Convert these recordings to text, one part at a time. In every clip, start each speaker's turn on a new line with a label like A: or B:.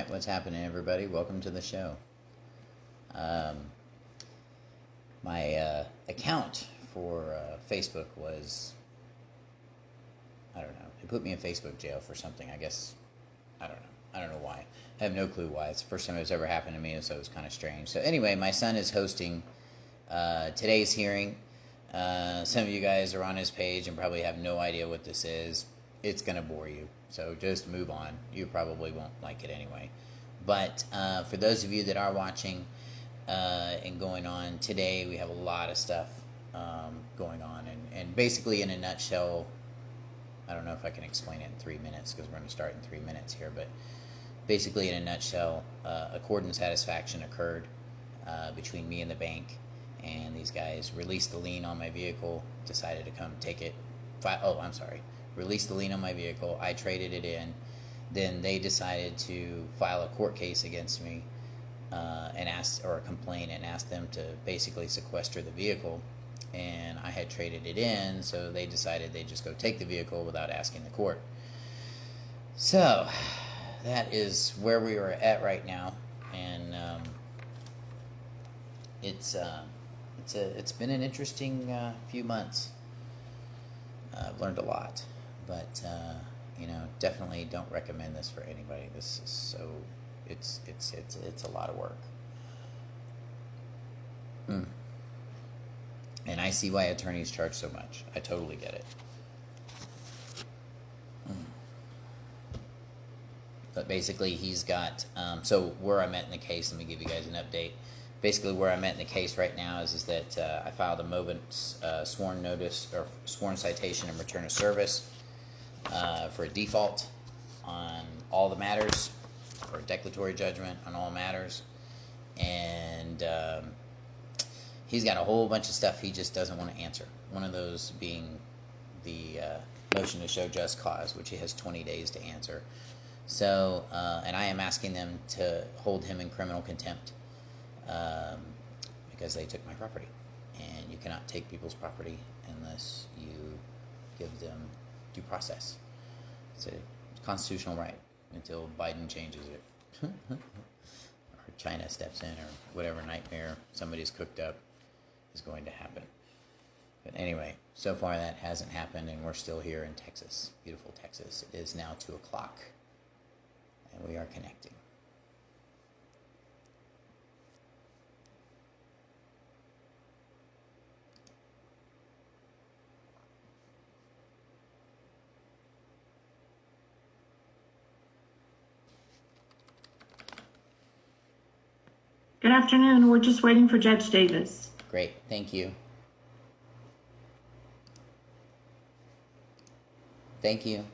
A: Alright, what's happening, everybody? Welcome to the show. My account for Facebook was, I don't know, it put me in Facebook jail for something, I guess. I don't know why. I have no clue why. It's the first time it's ever happened to me, so it's kind of strange. So anyway, my son is hosting today's hearing. Some of you guys are on his page and probably have no idea what this is. It's going to bore you, so just move on. You probably won't like it anyway. But for those of you that are watching and going on, today we have a lot of stuff going on. And basically, in a nutshell, I don't know if I can explain it in 3 minutes because we're going to start in 3 minutes here. But basically, in a nutshell, accord and satisfaction occurred between me and the bank. And these guys released the lien on my vehicle, decided to come take it. Released the lien on my vehicle. I traded it in. Then they decided to file a court case against me and a complaint and asked them to basically sequester the vehicle. And I had traded it in, so they decided they'd just go take the vehicle without asking the court. So that is where we are at right now, and it's been an interesting few months. I've learned a lot, but definitely don't recommend this for anybody. This is so it's a lot of work. And I see why attorneys charge so much. I totally get it. But basically, he's got so where I'm at in the case. Let me give you guys an update. Basically, where I'm at in the case right now is that I filed a movement sworn notice or sworn citation and return of service for a default on all the matters, or a declaratory judgment on all matters, and he's got a whole bunch of stuff he just doesn't want to answer. One of those being the motion to show just cause, which he has 20 days to answer. So, and I am asking them to hold him in criminal contempt. Because they took my property, and you cannot take people's property unless you give them due process. It's a constitutional right until Biden changes it, or China steps in, or whatever nightmare somebody's cooked up is going to happen. But anyway, so far that hasn't happened, and we're still here in Texas, beautiful Texas. It is now 2 o'clock, and we are connecting.
B: Good afternoon. We're just waiting for Judge Davis.
A: Great. Thank you. Thank you.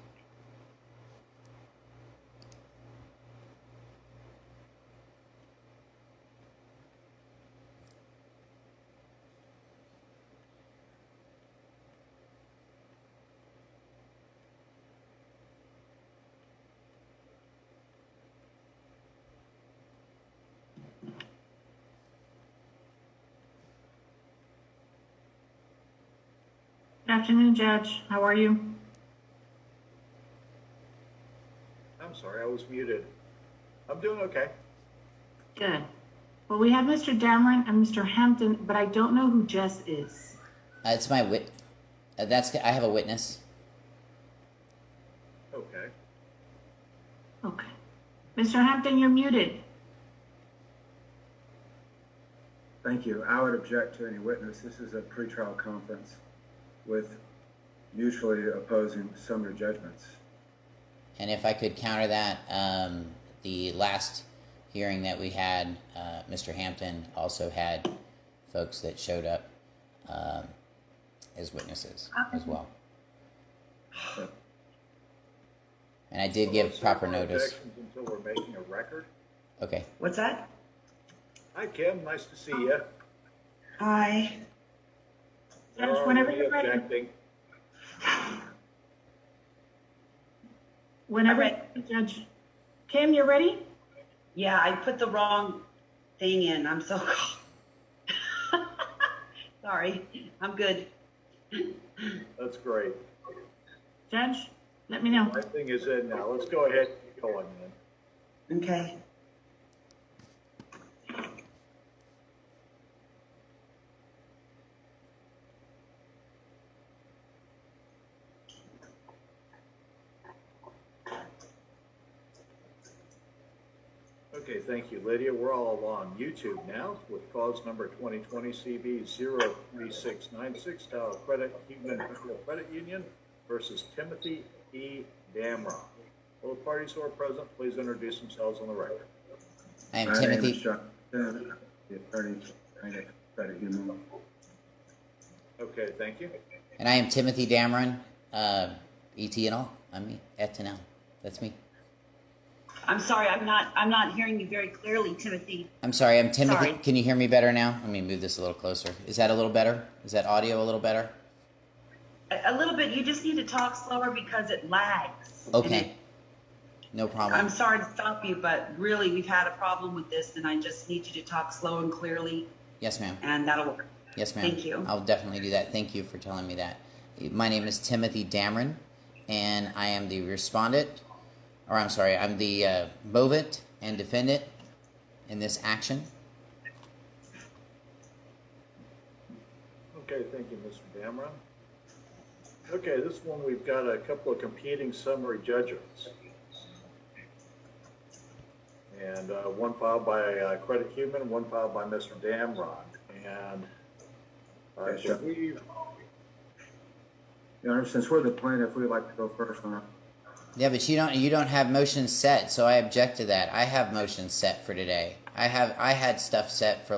B: Good afternoon, Judge. How are you?
C: I'm sorry, I was muted. I'm doing okay.
B: Good. Well, we have Mr. Damron and Mr. Hampton, but I don't know who Jess is.
A: It's my I have a witness.
C: Okay.
B: Okay. Mr. Hampton, you're muted.
D: Thank you. I would object to any witness. This is a pretrial conference with mutually opposing summary judgments.
A: And if I could counter that, the last hearing that we had, Mr. Hampton also had folks that showed up as witnesses as well. And I did give proper notice.
C: Until we're making a record.
A: Okay.
B: What's that?
C: Hi, Kim. Nice to see you.
B: Hi. Judge, whenever you're ready.
C: Objecting.
B: Whenever, Judge. Kim, you ready?
E: Yeah, I put the wrong thing in. I'm so sorry. I'm good.
C: That's great.
B: Judge, let me know.
C: My thing is in now. Let's go ahead and get going then.
E: Okay.
C: Okay, thank you, Lydia. We're all on YouTube now with cause number 2020 CB 03696, Tower Credit Human Mutual Credit Union versus Timothy E. Damron. Will the parties who are present please introduce themselves on the record?
A: I am
D: My name
A: Timothy.
D: is John, the attorney for Credit Union.
C: Okay, thank you.
A: And I am Timothy Damron, ET and all. I'm me, et and L. That's me.
E: I'm sorry, I'm not hearing you very clearly, Timothy.
A: I'm sorry, I'm Timothy.
E: Sorry.
A: Can you hear me better now? Let me move this a little closer. Is that a little better? Is that audio a little better?
E: A little bit. You just need to talk slower because it lags. And
A: Okay. No problem.
E: I'm sorry to stop you, but really, we've had a problem with this, and I just need you to talk slow and clearly,
A: Yes, ma'am.
E: and that'll work.
A: Yes, ma'am.
E: Thank you.
A: I'll definitely do that. Thank you for telling me that. My name is Timothy Damron, and I am the respondent, or I'm sorry, I'm the movant and defendant in this action.
C: Okay, thank you, Mr. Damron. Okay, this one we've got a couple of competing summary judgments. And one filed by Credit Human, one filed by Mr. Damron. And I
D: Yes, sir.
C: believe,
D: Your Honor, since we're the plaintiff, we'd like to go first on it.
A: Yeah, but you don't have motions set, so I object to that. I have motions set for today. I had stuff set for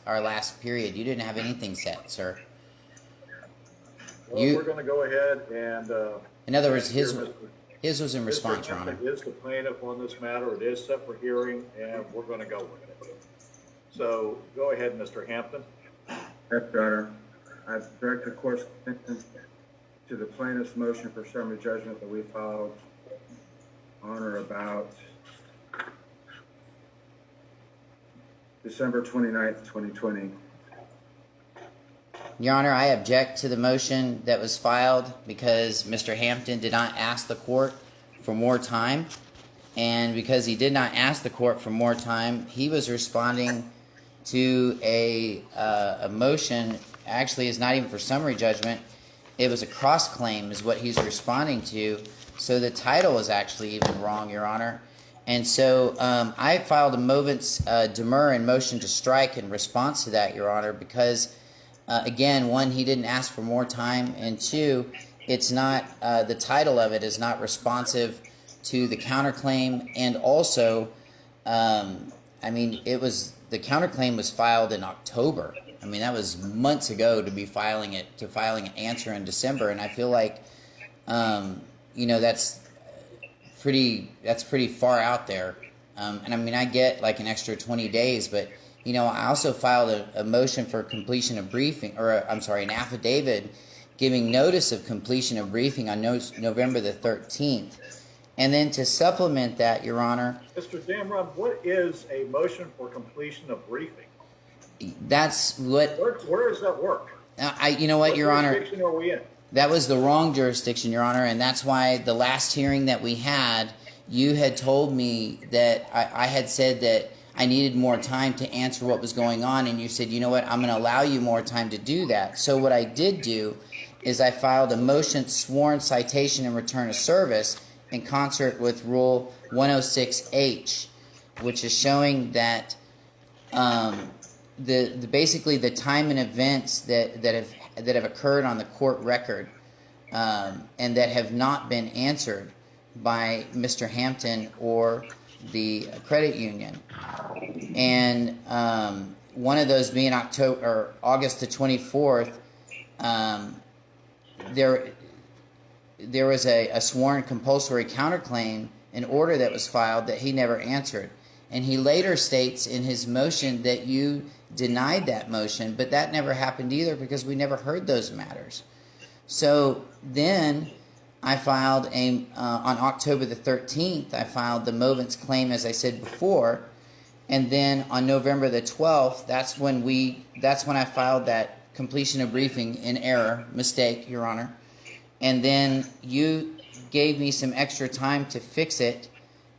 A: our last period. You didn't have anything set, sir.
C: well, we're going to go ahead and.
A: In other words, his
C: Mr.
A: was in response, Your Honor.
C: Mr. Hampton is the plaintiff on this matter. It is set for hearing, and we're going to go with it. So go ahead, Mr. Hampton.
D: Yes, Your Honor. I direct the court's attention to the plaintiff's motion for summary judgment that we filed on or about December 29th, 2020.
A: Your Honor, I object to the motion that was filed because Mr. Hampton did not ask the court for more time. And because he did not ask the court for more time, he was responding to a motion, actually is not even for summary judgment. It was a cross-claim is what he's responding to. So the title is actually even wrong, Your Honor. And so I filed a movant's demur and motion to strike in response to that, Your Honor, because again, one, he didn't ask for more time, and two, it's not the title of it is not responsive to the counterclaim, and also, I mean, the counterclaim was filed in October. I mean, that was months ago to filing an answer in December, and I feel like, you know, that's pretty far out there. And I mean, I get like an extra 20 days, but you know, I also filed a motion for completion of briefing, or I'm sorry, an affidavit giving notice of completion of briefing on November the 13th. And then to supplement that, Your Honor,
C: Mr. Damron, what is a motion for completion of briefing?
A: that's what
C: Where does that work?
A: you know what, Your Honor,
C: jurisdiction are we in?
A: that was the wrong jurisdiction, Your Honor, and that's why the last hearing that we had, you had told me that I had said that I needed more time to answer what was going on, and you said, you know what, I'm going to allow you more time to do that. So what I did do is I filed a motion sworn citation and return of service in concert with Rule 106H, which is showing that basically the time and events that have occurred on the court record and that have not been answered by Mr. Hampton or the credit union, and one of those being August the 24th. There was a sworn compulsory counterclaim, an order that was filed that he never answered, and he later states in his motion that you denied that motion, but that never happened either because we never heard those matters. So then I filed on October the 13th, I filed the movant's claim, as I said before, and then on November the 12th, that's when I filed that completion of briefing in error, mistake, Your Honor, and then you gave me some extra time to fix it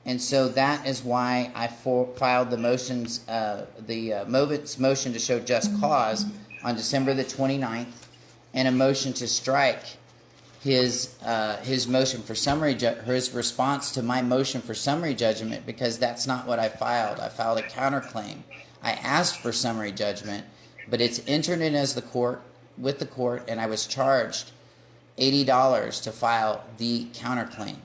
A: And so that is why I filed the motions, Movit's motion to show just cause on December the 29th, and a motion to strike his motion for summary his response to my motion for summary judgment, because that's not what I filed. I filed a counterclaim. I asked for summary judgment, but it's entered in as the court, and I was charged $80 to file the counterclaim.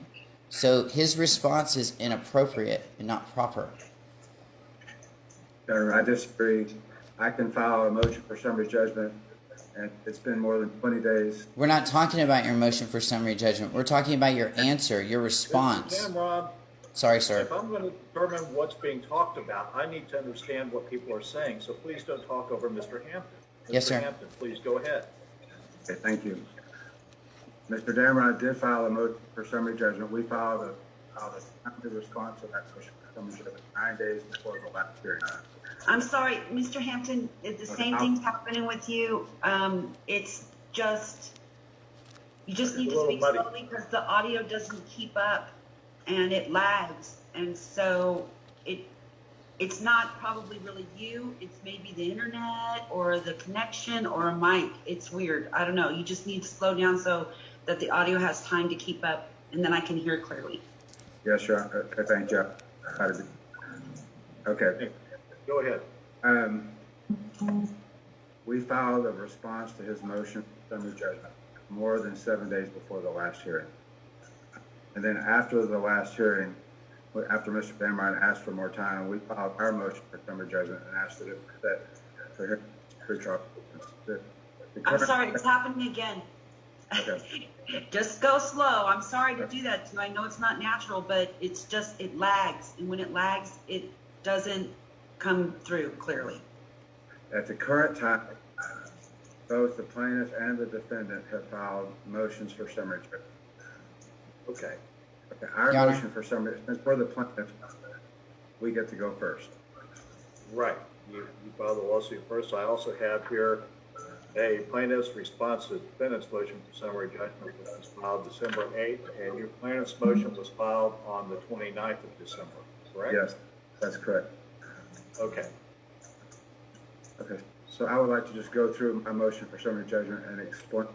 A: So his response is inappropriate and not proper.
D: I disagree. I can file a motion for summary judgment, and it's been more than 20 days.
A: We're not talking about your motion for summary judgment. We're talking about your answer, your response.
C: Mr. Damron,
A: Sorry, sir.
C: if I'm going to determine what's being talked about, I need to understand what people are saying, so please don't talk over Mr. Hampton.
A: Yes, sir.
C: Mr. Hampton, please go ahead.
D: Okay, thank you. Mr. Damron did file a motion for summary judgment. We filed a timely response to that motion for summary judgment 9 days before the last hearing.
E: I'm sorry, Mr. Hampton, the same thing's happening with you. It's just, you just need to speak slowly because the audio doesn't keep up and it lags. And so it's not probably really you. It's maybe the internet or the connection or a mic. It's weird. I don't know. You just need to slow down so that the audio has time to keep up, and then I can hear clearly.
D: Yes, sure. Okay, thank you. Okay.
C: Go ahead.
D: We filed a response to his motion for summary judgment more than 7 days before the last hearing. And then after the last hearing, after Mr. Damron asked for more time, we filed our motion for summary judgment and asked that for him pre-trial.
E: I'm sorry, it's happening again.
D: Okay.
E: Just go slow. I'm sorry to do that to you. I know it's not natural, but it's just, it lags. And when it lags, it doesn't come through clearly.
D: At the current time, both the plaintiff and the defendant have filed motions for summary judgment.
C: Okay.
D: Okay, our
A: Your Honor.
D: motion for summary, since for the plaintiff, we get to go first.
C: Right. You filed the lawsuit first. I also have here a plaintiff's response to the defendant's motion for summary judgment, which was filed December 8th, and your plaintiff's motion was filed on the 29th of December, correct?
D: Yes, that's correct.
C: Okay.
D: Okay, so I would like to just go through my motion for summary judgment and explain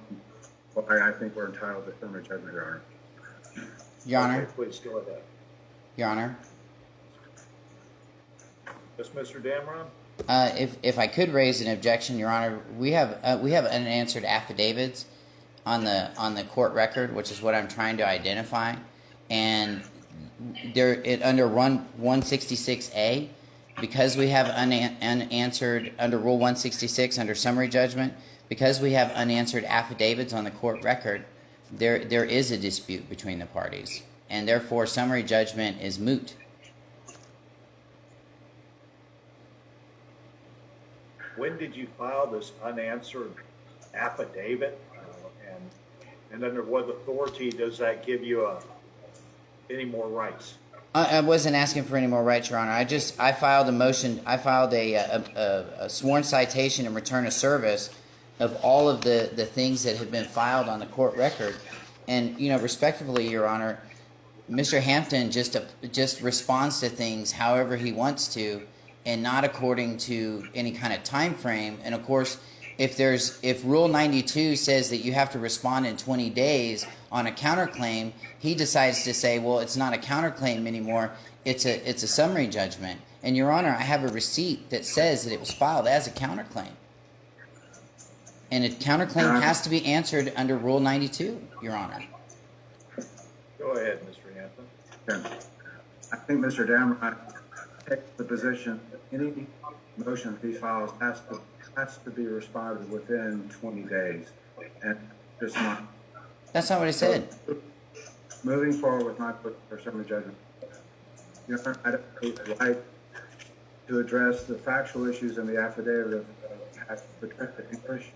D: why I think we're entitled to summary judgment, Your Honor.
A: Your Honor.
C: Okay, please go ahead.
A: Your Honor.
C: Yes, Mr. Damron?
A: If I could raise an objection, Your Honor, we have unanswered affidavits on the court record, which is what I'm trying to identify, and under 166A, because we have unanswered under Rule 166 under summary judgment, because we have unanswered affidavits on the court record, there is a dispute between the parties, and therefore summary judgment is moot.
C: When did you file this unanswered affidavit? And under what authority does that give you any more rights?
A: I wasn't asking for any more rights, Your Honor. I filed a motion. I filed a sworn citation and return of service of all of the things that have been filed on the court record. And, respectively, Your Honor, Mr. Hampton just responds to things however he wants to, and not according to any kind of time frame. And of course, if Rule 92 says that you have to respond in 20 days on a counterclaim, he decides to say, well, it's not a counterclaim anymore, it's a summary judgment. And Your Honor, I have a receipt that says that it was filed as a counterclaim. And a counterclaim has to be answered under Rule 92, Your Honor.
C: Go ahead, Mr. Hampton.
D: Okay. I think Mr. Damron takes the position that any motion he files has to be responded within 20 days. And this month.
A: That's not what I said.
D: Moving forward with my motion for summary judgment, Your Honor, I'd like to address the factual issues in the affidavit of protected English,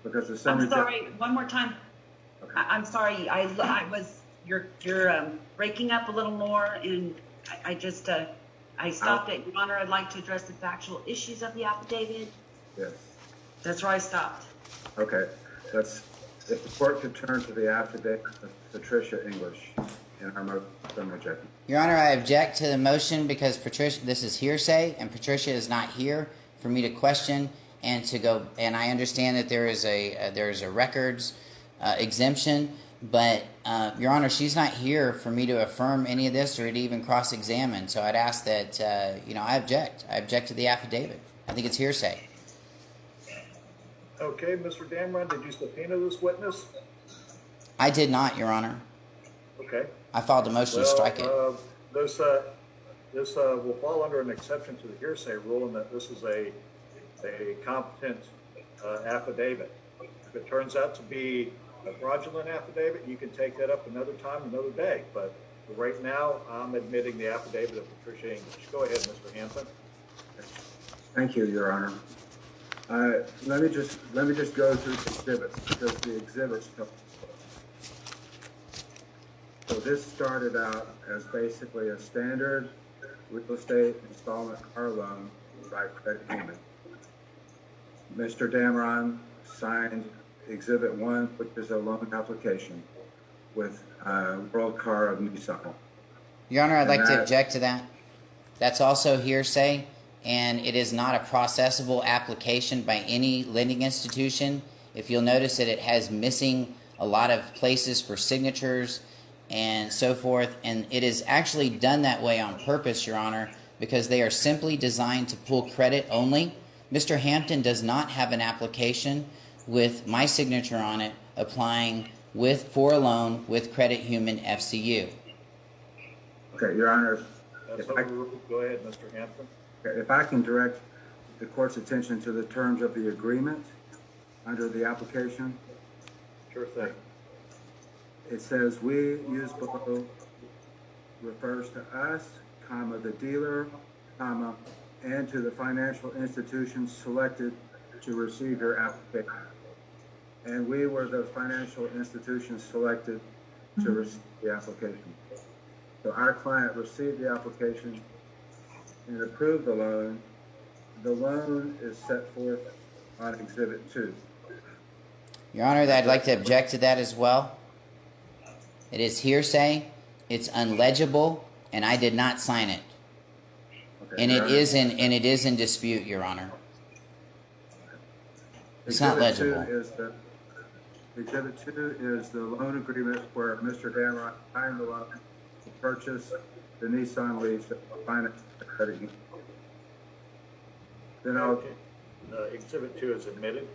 D: because the summary.
E: I'm sorry. One more time.
D: Okay.
E: I'm sorry. You're breaking up a little more, and I stopped it. Your Honor, I'd like to address the factual issues of the affidavit.
D: Yes.
E: That's where I stopped.
D: Okay. If the court could turn to the affidavit of Patricia English. in our motion for summary judgment.
A: Your Honor, I object to the motion because Patricia, this is hearsay, and Patricia is not here for me to question and to go. And I understand that there is a records exemption, but Your Honor, she's not here for me to affirm any of this or to even cross-examine. So I'd ask that I object. I object to the affidavit. I think it's hearsay.
C: Okay, Mr. Damron, did you subpoena this witness?
A: I did not, Your Honor.
C: Okay.
A: I filed a motion to strike it.
C: This will fall under an exception to the hearsay rule in that this is a competent affidavit. If it turns out to be a fraudulent affidavit, you can take that up another time, another day. But for right now, I'm admitting the affidavit of Patricia English. Go ahead, Mr. Hampton.
D: Thank you, Your Honor. Let me just go through the exhibits because the exhibits come. So this started out as basically a standard real estate installment car loan by Credit Union. Mr. Damron signed Exhibit 1, which is a loan application with World Car of Nissan.
A: Your Honor, I'd like to object to that. That's also hearsay, and it is not a processable application by any lending institution. If you'll notice that it has missing a lot of places for signatures and so forth, and it is actually done that way on purpose, Your Honor, because they are simply designed to pull credit only. Mr. Hampton does not have an application with my signature on it applying for a loan with Credit Human FCU.
D: Okay, Your Honor.
C: That's overruled. Go ahead, Mr. Hampton.
D: If I can direct the court's attention to the terms of the agreement under the application.
C: Sure thing.
D: It says, we use below refers to us, comma, the dealer, comma, and to the financial institution selected to receive your application. And we were the financial institution selected to receive the application. So our client received the application and approved the loan. The loan is set forth on Exhibit 2.
A: Your Honor, I'd like to object to that as well. It is hearsay, it's unlegible, and I did not sign it.
D: Okay,
A: And
D: Your Honor.
A: it is in dispute, Your Honor. It's not legible.
D: Exhibit 2 is the loan agreement where Mr. Damron signed the loan to purchase the Nissan lease that financed the credit union. Then
C: Exhibit 2 is admitted.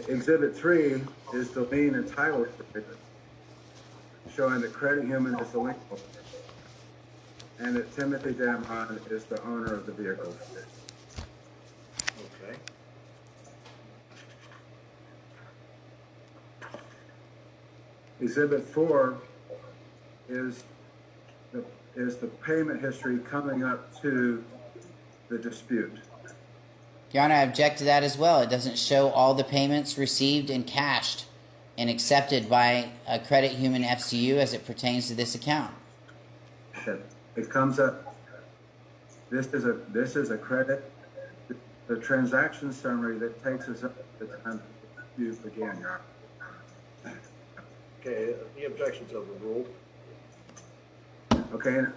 D: Exhibit 3 is the lien and title agreement showing that Credit Human is the lien holder and that Timothy Damron is the owner of the vehicle.
C: Okay.
D: Exhibit 4 is the payment history coming up to the dispute.
A: Your Honor, I object to that as well. It doesn't show all the payments received and cashed and accepted by a Credit Human FCU as it pertains to this account.
D: Okay. It comes up. This is a credit. The transaction summary that takes us up to the time the dispute began, Your Honor.
C: Okay, the objection's overruled.
D: Okay, and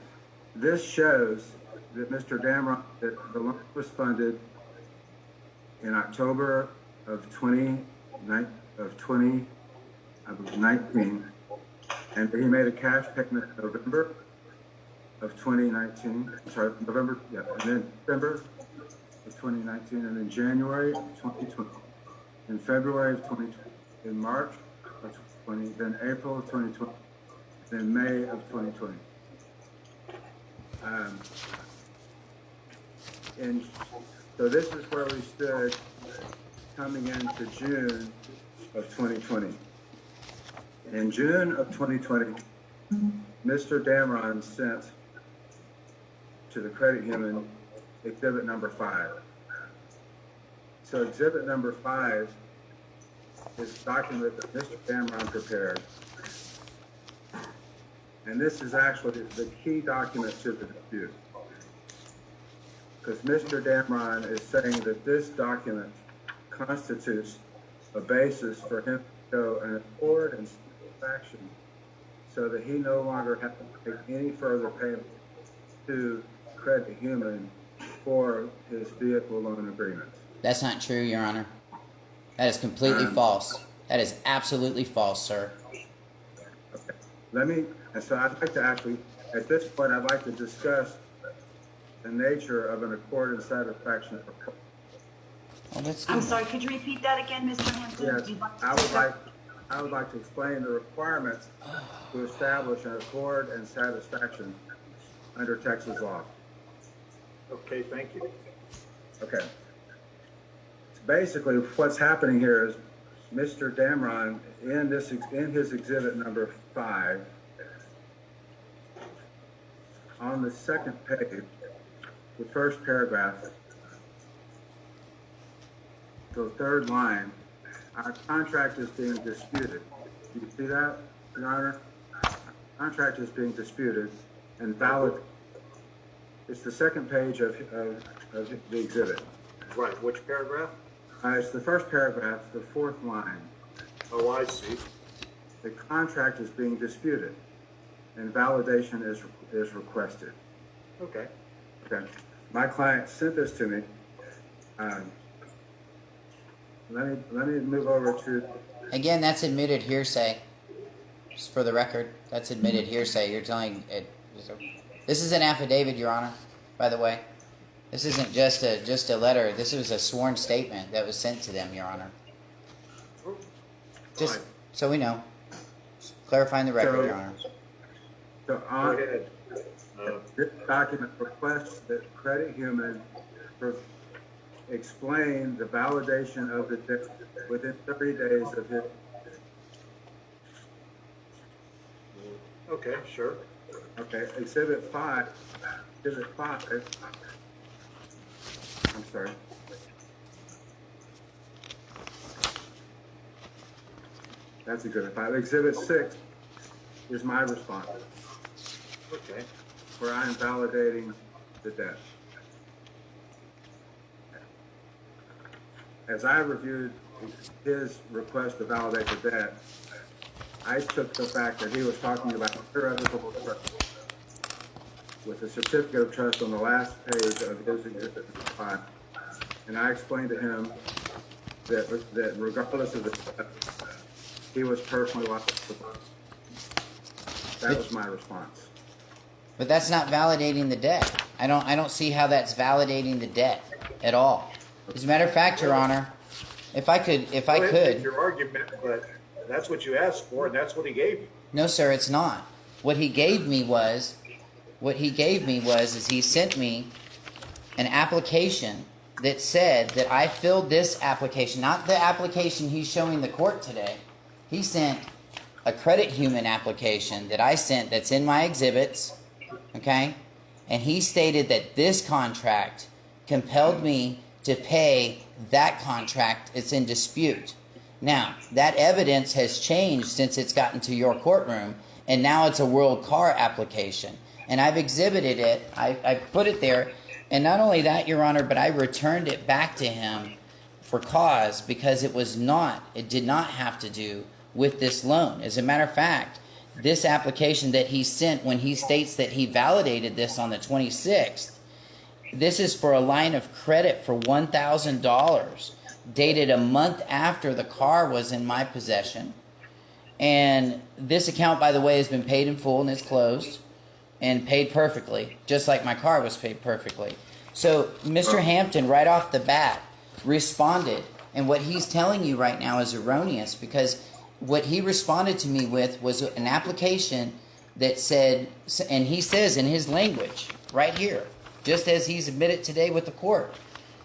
D: this shows that Mr. Damron, that the loan was funded in October of 2019, and he made a cash payment in November of 2019. Sorry, November, yeah, and then December of 2019, and then January of 2020, in February of 2020, in March of 2020, then April of 2020, then May of 2020. And so this is where we stood coming into June of 2020. In June of 2020, Mr. Damron sent to the Credit Human Exhibit number 5. So Exhibit number 5 is a document that Mr. Damron prepared. And this is actually the key document to the dispute. Because Mr. Damron is saying that this document constitutes a basis for him to show an accord and satisfaction so that he no longer has to make any further payment to Credit Human for his vehicle loan agreements.
A: That's not true, Your Honor. That is completely false. That is absolutely false, sir.
D: Okay. And so I'd like to actually, at this point, I'd like to discuss the nature of an accord and satisfaction.
E: I'm sorry, could you repeat that again, Mr. Hampton?
D: Yes, I would like to explain the requirements to establish an accord and satisfaction under Texas law.
C: Okay, thank you.
D: Okay. So basically, what's happening here is Mr. Damron, in his exhibit number 5, on the second page, the first paragraph, the third line, our contract is being disputed. Do you see that, Your Honor? Contract is being disputed and valid. It's the second page of the exhibit.
C: Right, which paragraph?
D: It's the first paragraph, the fourth line.
C: Oh, I see.
D: The contract is being disputed and validation is requested.
C: Okay.
D: Okay. My client sent this to me. Let me move over to.
A: Again, that's admitted hearsay. Just for the record, that's admitted hearsay. You're telling it. This is an affidavit, Your Honor. By the way, this isn't just a letter. This was a sworn statement that was sent to them, Your Honor. Just so we know, just clarifying the record, Your Honor.
D: So
C: Go ahead.
D: This document requests that Credit Human explain the validation of the debt within 30 days of his.
C: Okay, sure.
D: Okay, Exhibit 5. I'm sorry. That's Exhibit 5. Exhibit 6 is my response,
C: Okay.
D: where I am validating the debt. As I reviewed his request to validate the debt, I took the fact that he was talking about irrevocable trust with a certificate of trust on the last page of his Exhibit 5. And I explained to him that regardless of the debt, he was personally liable. That was my response.
A: But that's not validating the debt. I don't see how that's validating the debt at all. As a matter of fact, Your Honor, if I could.
C: Your argument, but that's what you asked for, and that's what he gave you.
A: No, sir, it's not. What he gave me was is he sent me an application that said that I filled this application, not the application he's showing the court today. He sent a Credit Human application that I sent that's in my exhibits, okay? And he stated that this contract compelled me to pay that contract. It's in dispute. Now, that evidence has changed since it's gotten to your courtroom, and now it's a World Car application. And I've exhibited it. I put it there. And not only that, Your Honor, but I returned it back to him for cause because it did not have to do with this loan. As a matter of fact, this application that he sent when he states that he validated this on the 26th, this is for a line of credit for $1,000 dated a month after the car was in my possession. And this account, by the way, has been paid in full and is closed and paid perfectly, just like my car was paid perfectly. So Mr. Hampton, right off the bat, responded. And what he's telling you right now is erroneous because what he responded to me with was an application that said, and he says in his language right here, just as he's admitted today with the court,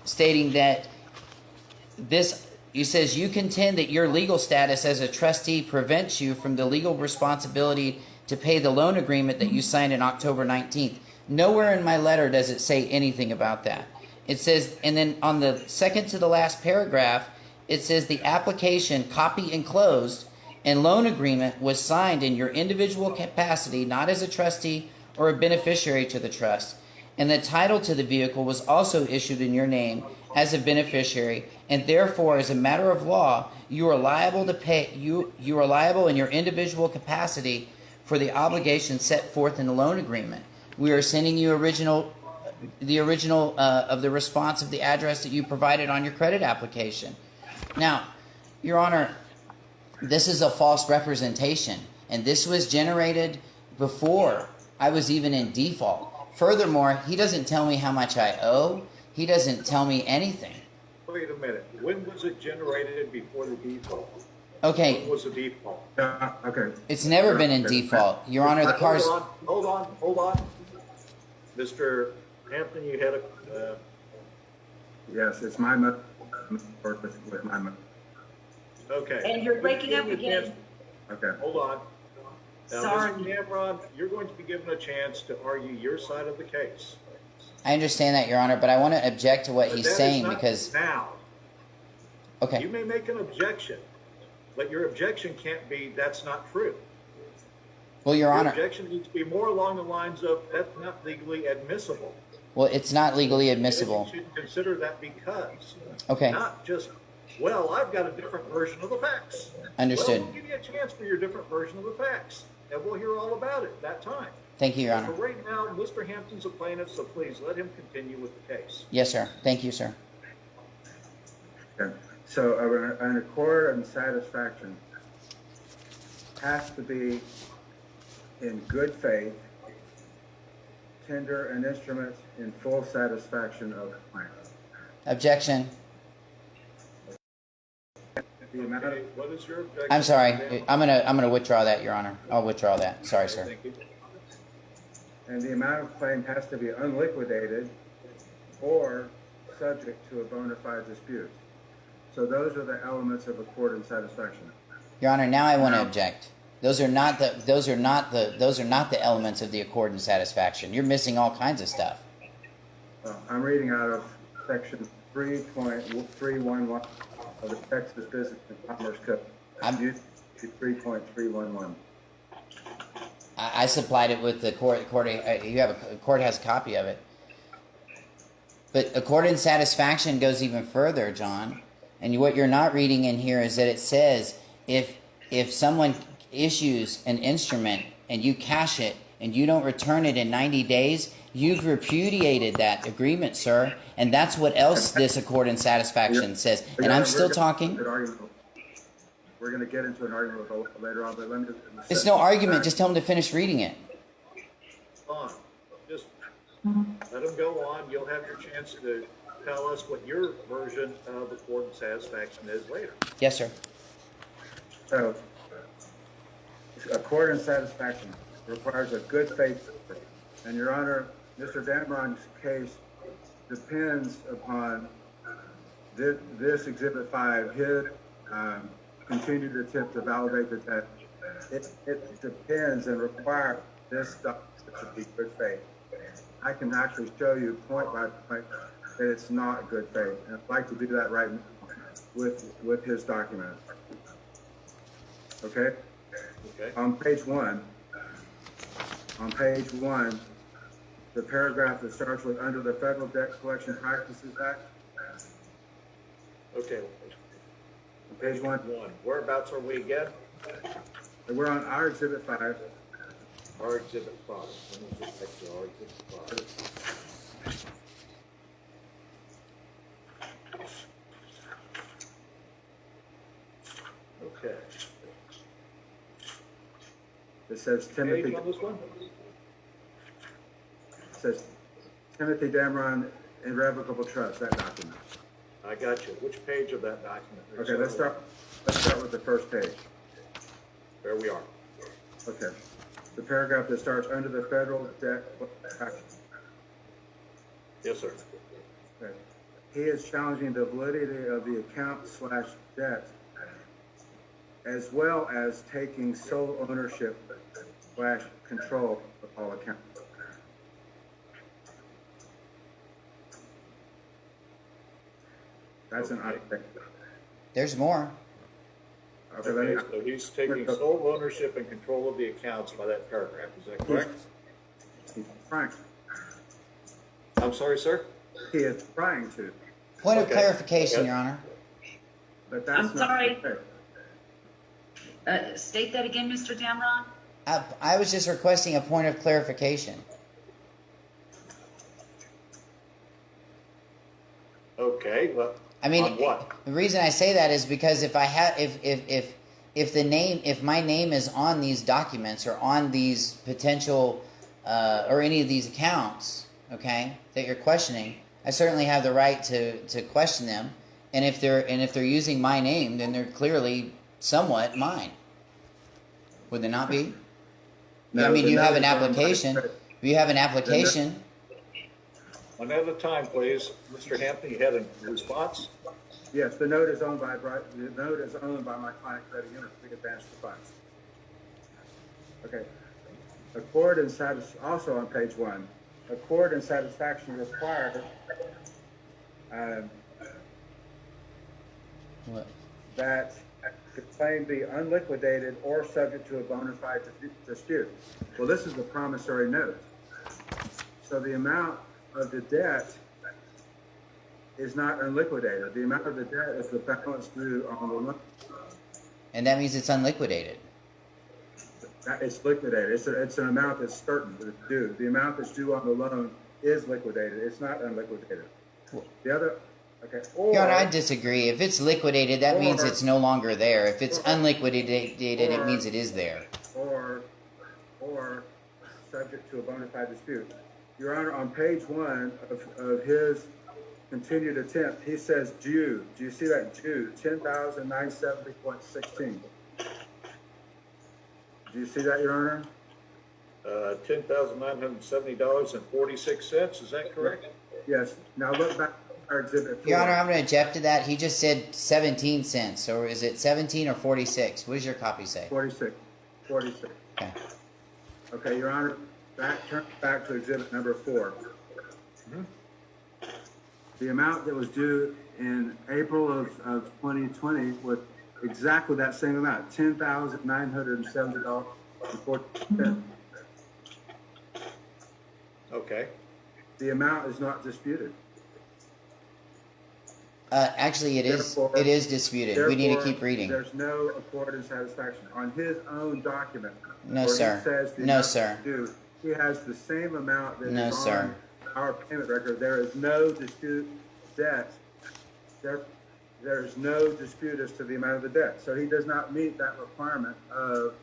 A: stating that he says, you contend that your legal status as a trustee prevents you from the legal responsibility to pay the loan agreement that you signed on October 19th. Nowhere in my letter does it say anything about that. It says, and then on the second to the last paragraph, it says the application copy enclosed and loan agreement was signed in your individual capacity, not as a trustee or a beneficiary to the trust. And the title to the vehicle was also issued in your name as a beneficiary, and therefore, as a matter of law, you are liable to pay. You are liable in your individual capacity for the obligations set forth in the loan agreement. We are sending you the original of the response of the address that you provided on your credit application. Now, Your Honor, this is a false representation, and this was generated before I was even in default. Furthermore, he doesn't tell me how much I owe. He doesn't tell me anything.
C: Wait a minute. When was it generated before the default?
A: Okay.
C: When was the default?
D: Okay.
A: It's never been in default. Your Honor, the car's...
C: Hold on. Mr. Hampton, you had a...
D: Yes, it's my motion. With my motion.
C: Okay.
E: And you're breaking up again.
D: Okay.
C: Hold on. Now,
E: Sorry.
C: Mr. Cameron, you're going to be given a chance to argue your side of the case.
A: I understand that, Your Honor, but I want to object to what
C: But
A: he's
C: that is
A: saying
C: not
A: because...
C: now.
A: Okay.
C: You may make an objection, but your objection can't be, that's not true.
A: Well, Your
C: Your
A: Honor...
C: objection needs to be more along the lines of, that's not legally admissible.
A: Well, it's not legally admissible.
C: You should consider that because.
A: Okay.
C: Not just, well, I've got a different version of the facts.
A: Understood.
C: Well, we'll give you a chance for your different version of the facts, and we'll hear all about it that time.
A: Thank you, Your Honor.
C: But right now, Mr. Hampton's a plaintiff, so please let him continue with the case.
A: Yes, sir. Thank you, sir.
D: Okay. So an accord and satisfaction has to be in good faith, tender an instrument in full satisfaction of the claim.
A: Objection.
D: The amount
C: Okay, what is your objection?
A: I'm sorry. I'm gonna withdraw that, Your Honor. I'll withdraw that. Sorry, sir.
C: Thank you.
D: and the amount of claim has to be unliquidated or subject to a bona fide dispute. So those are the elements of accord and satisfaction.
A: Your Honor, now I want to object. Those are not the elements of the accord and satisfaction. You're missing all kinds of stuff.
D: I'm reading out of section 3.311 of the Texas Business and Commerce Code.
A: I'm-
D: Used to 3.311.
A: I supplied it with the court. Court has a copy of it. But accord and satisfaction goes even further, John. And what you're not reading in here is that it says if someone issues an instrument and you cash it and you don't return it in 90 days, you've repudiated that agreement, sir. And that's what else this accord and satisfaction says. And I'm still talking.
D: We're going to get into an argument later on, but let me just...
A: It's no argument. Just tell them to finish reading it.
C: On. Just let him go on. You'll have your chance to tell us what your version of accord and satisfaction is later.
A: Yes, sir.
D: So, accord and satisfaction requires a good faith. And Your Honor, Mr. Damron's case depends upon this Exhibit 5, his continued attempt to validate the debt. It depends and requires this stuff to be good faith. I can actually show you point by point that it's not good faith. And I'd like to do that right now with his document. Okay?
C: Okay.
D: On page one, the paragraph that starts with under the Federal Debt Collection Practices Act.
C: Okay.
D: On page one,
C: Whereabouts are we again?
D: we're on our Exhibit 5.
C: Our exhibit 5. Let me get back to our exhibit 5. Okay.
D: It says Timothy.
C: Page on this one?
D: It says Timothy Damron Irrevocable Trust. That document.
C: I got you. Which page of that document?
D: Okay, let's start with the first page.
C: There we are.
D: Okay. The paragraph that starts under the Federal Debt Practices.
C: Yes, sir.
D: Okay. He is challenging the validity of the account/debt, as well as taking sole ownership/control of all accounts. That's an odd thing.
A: There's more.
D: Okay,
C: Okay, so he's taking sole ownership and control of the accounts by that paragraph. Is that correct?
D: He's trying.
C: I'm sorry, sir?
D: He is trying to,
A: Point of
C: Okay.
A: clarification,
C: Okay.
A: Your Honor.
D: but that's
E: I'm
D: not
E: sorry.
D: okay.
E: State that again, Mr. Damron?
A: I was just requesting a point of clarification.
C: Okay, well,
A: I mean,
C: on what?
A: the reason I say that is because if I have, if my name is on these documents or on these potential, or any of these accounts, okay, that you're questioning, I certainly have the right to question them. And if they're using my name, then they're clearly somewhat mine. Would they not be?
D: No,
A: I mean,
D: the
A: you have
D: note
A: an
D: is on my
A: application.
D: credit.
A: You have an application.
C: One at a time, please. Mr. Hampton, you had a response?
D: Yes, the note is owned by my client credit union. We advance the funds. Okay. Accord and also on page 1. Accord and satisfaction required
A: What?
D: that the claim be unliquidated or subject to a bona fide dispute. Well, this is the promissory note. So the amount of the debt is not unliquidated. The amount of the debt is the balance due on the loan.
A: And that means it's unliquidated.
D: It's liquidated. It's an amount that's certain that it's due. The amount that's due on the loan is liquidated. It's not unliquidated. The other, okay. Or,
A: Your Honor, I disagree. If it's liquidated, that means it's no longer there. If it's unliquidated, it means it is there.
D: Or subject to a bona fide dispute. Your Honor, on page 1 of his continued attempt, he says due. Do you see that due? 10,970.16. Do you see that, Your Honor?
C: $10,970.46, is that correct?
D: Yes. Now look back at our exhibit 4.
A: Your Honor, I'm going to object to that. He just said 17 cents. Or is it 17 or 46? What does your copy say?
D: 46. 46.
A: Okay.
D: Okay, Your Honor, turn back to exhibit number 4.
C: Mhm.
D: The amount that was due in April of 2020 was exactly that same amount, $10,970.40.
C: Okay.
D: The amount is not disputed.
A: Actually, it is. It is disputed. We need to keep reading.
D: There's no accord and satisfaction on his own document.
A: No,
D: where
A: sir.
D: He says the
A: No,
D: amount
A: sir.
D: due. He has the same amount that
A: No,
D: is
A: sir.
D: on our payment record. There is no dispute debt. There is no dispute as to the amount of the debt. So he does not meet that requirement of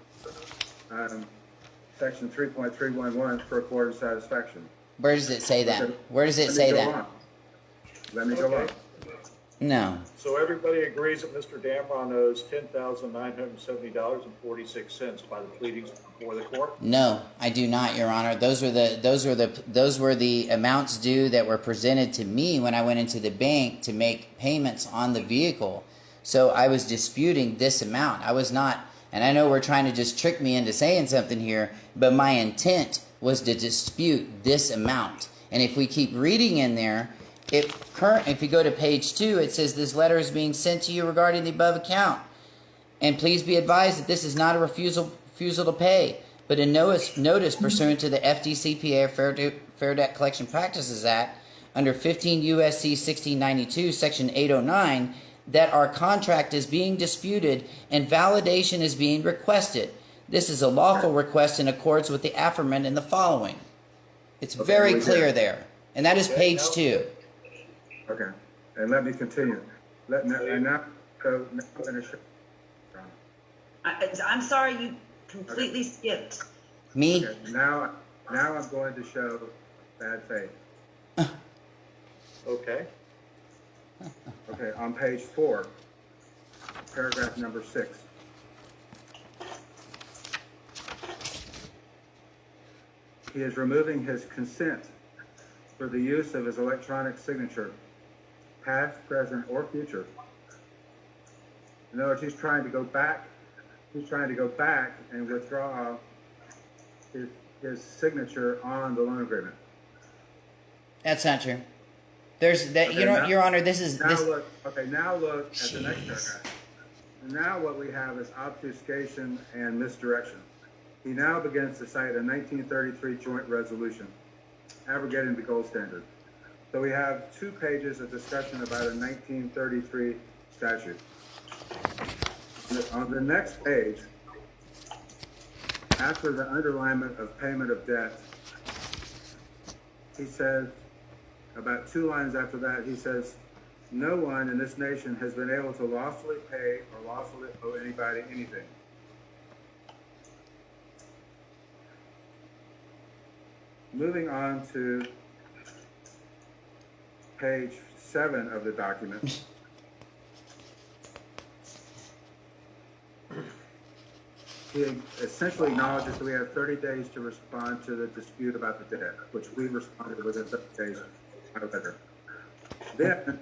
D: section 3.311 for accord and satisfaction.
A: Where does it say that? Where does it
D: Let me
A: say
D: go
A: that?
D: on. Let me go
C: Okay.
D: on.
A: No.
C: So everybody agrees that Mr. Damron owes $10,970.46 by the pleadings before the court?
A: No, I do not, Your Honor. Those were the amounts due that were presented to me when I went into the bank to make payments on the vehicle. So I was disputing this amount. I was not, and I know we're trying to just trick me into saying something here, but my intent was to dispute this amount. And if we keep reading in there, if you go to page 2, it says this letter is being sent to you regarding the above account. And please be advised that this is not a refusal to pay, but a notice pursuant to the FDCPA, or Fair Debt Collection Practices Act, under 15 U.S.C. 1692, Section 809, that our contract is being disputed and validation is being requested. This is a lawful request in accordance with the affirmative in the following. It's very clear there. And that is page 2.
D: Okay, and let me continue. So now I'm going to show.
E: I'm sorry, you completely skipped.
A: Me?
D: Okay, now I'm going to show bad faith.
C: Okay.
D: Okay, on page 4, paragraph number 6. He is removing his consent for the use of his electronic signature, past, present, or future. In other words, he's trying to go back and withdraw his signature on the loan agreement.
A: That's not true. There's that.
D: Okay,
A: Your Honor. This is
D: Now
A: this.
D: look at the next paragraph. Now what we have is obfuscation and misdirection. He now begins to cite a 1933 joint resolution, abrogating the gold standard. So we have 2 pages of discussion about a 1933 statute. On the next page, after the underlinement of payment of debt, he says, about 2 lines after that, he says, no one in this nation has been able to lawfully pay or lawfully owe anybody anything. Moving on to page 7 of the document. He essentially acknowledges that we have 30 days to respond to the dispute about the debt, which we responded within 30 days by letter. Then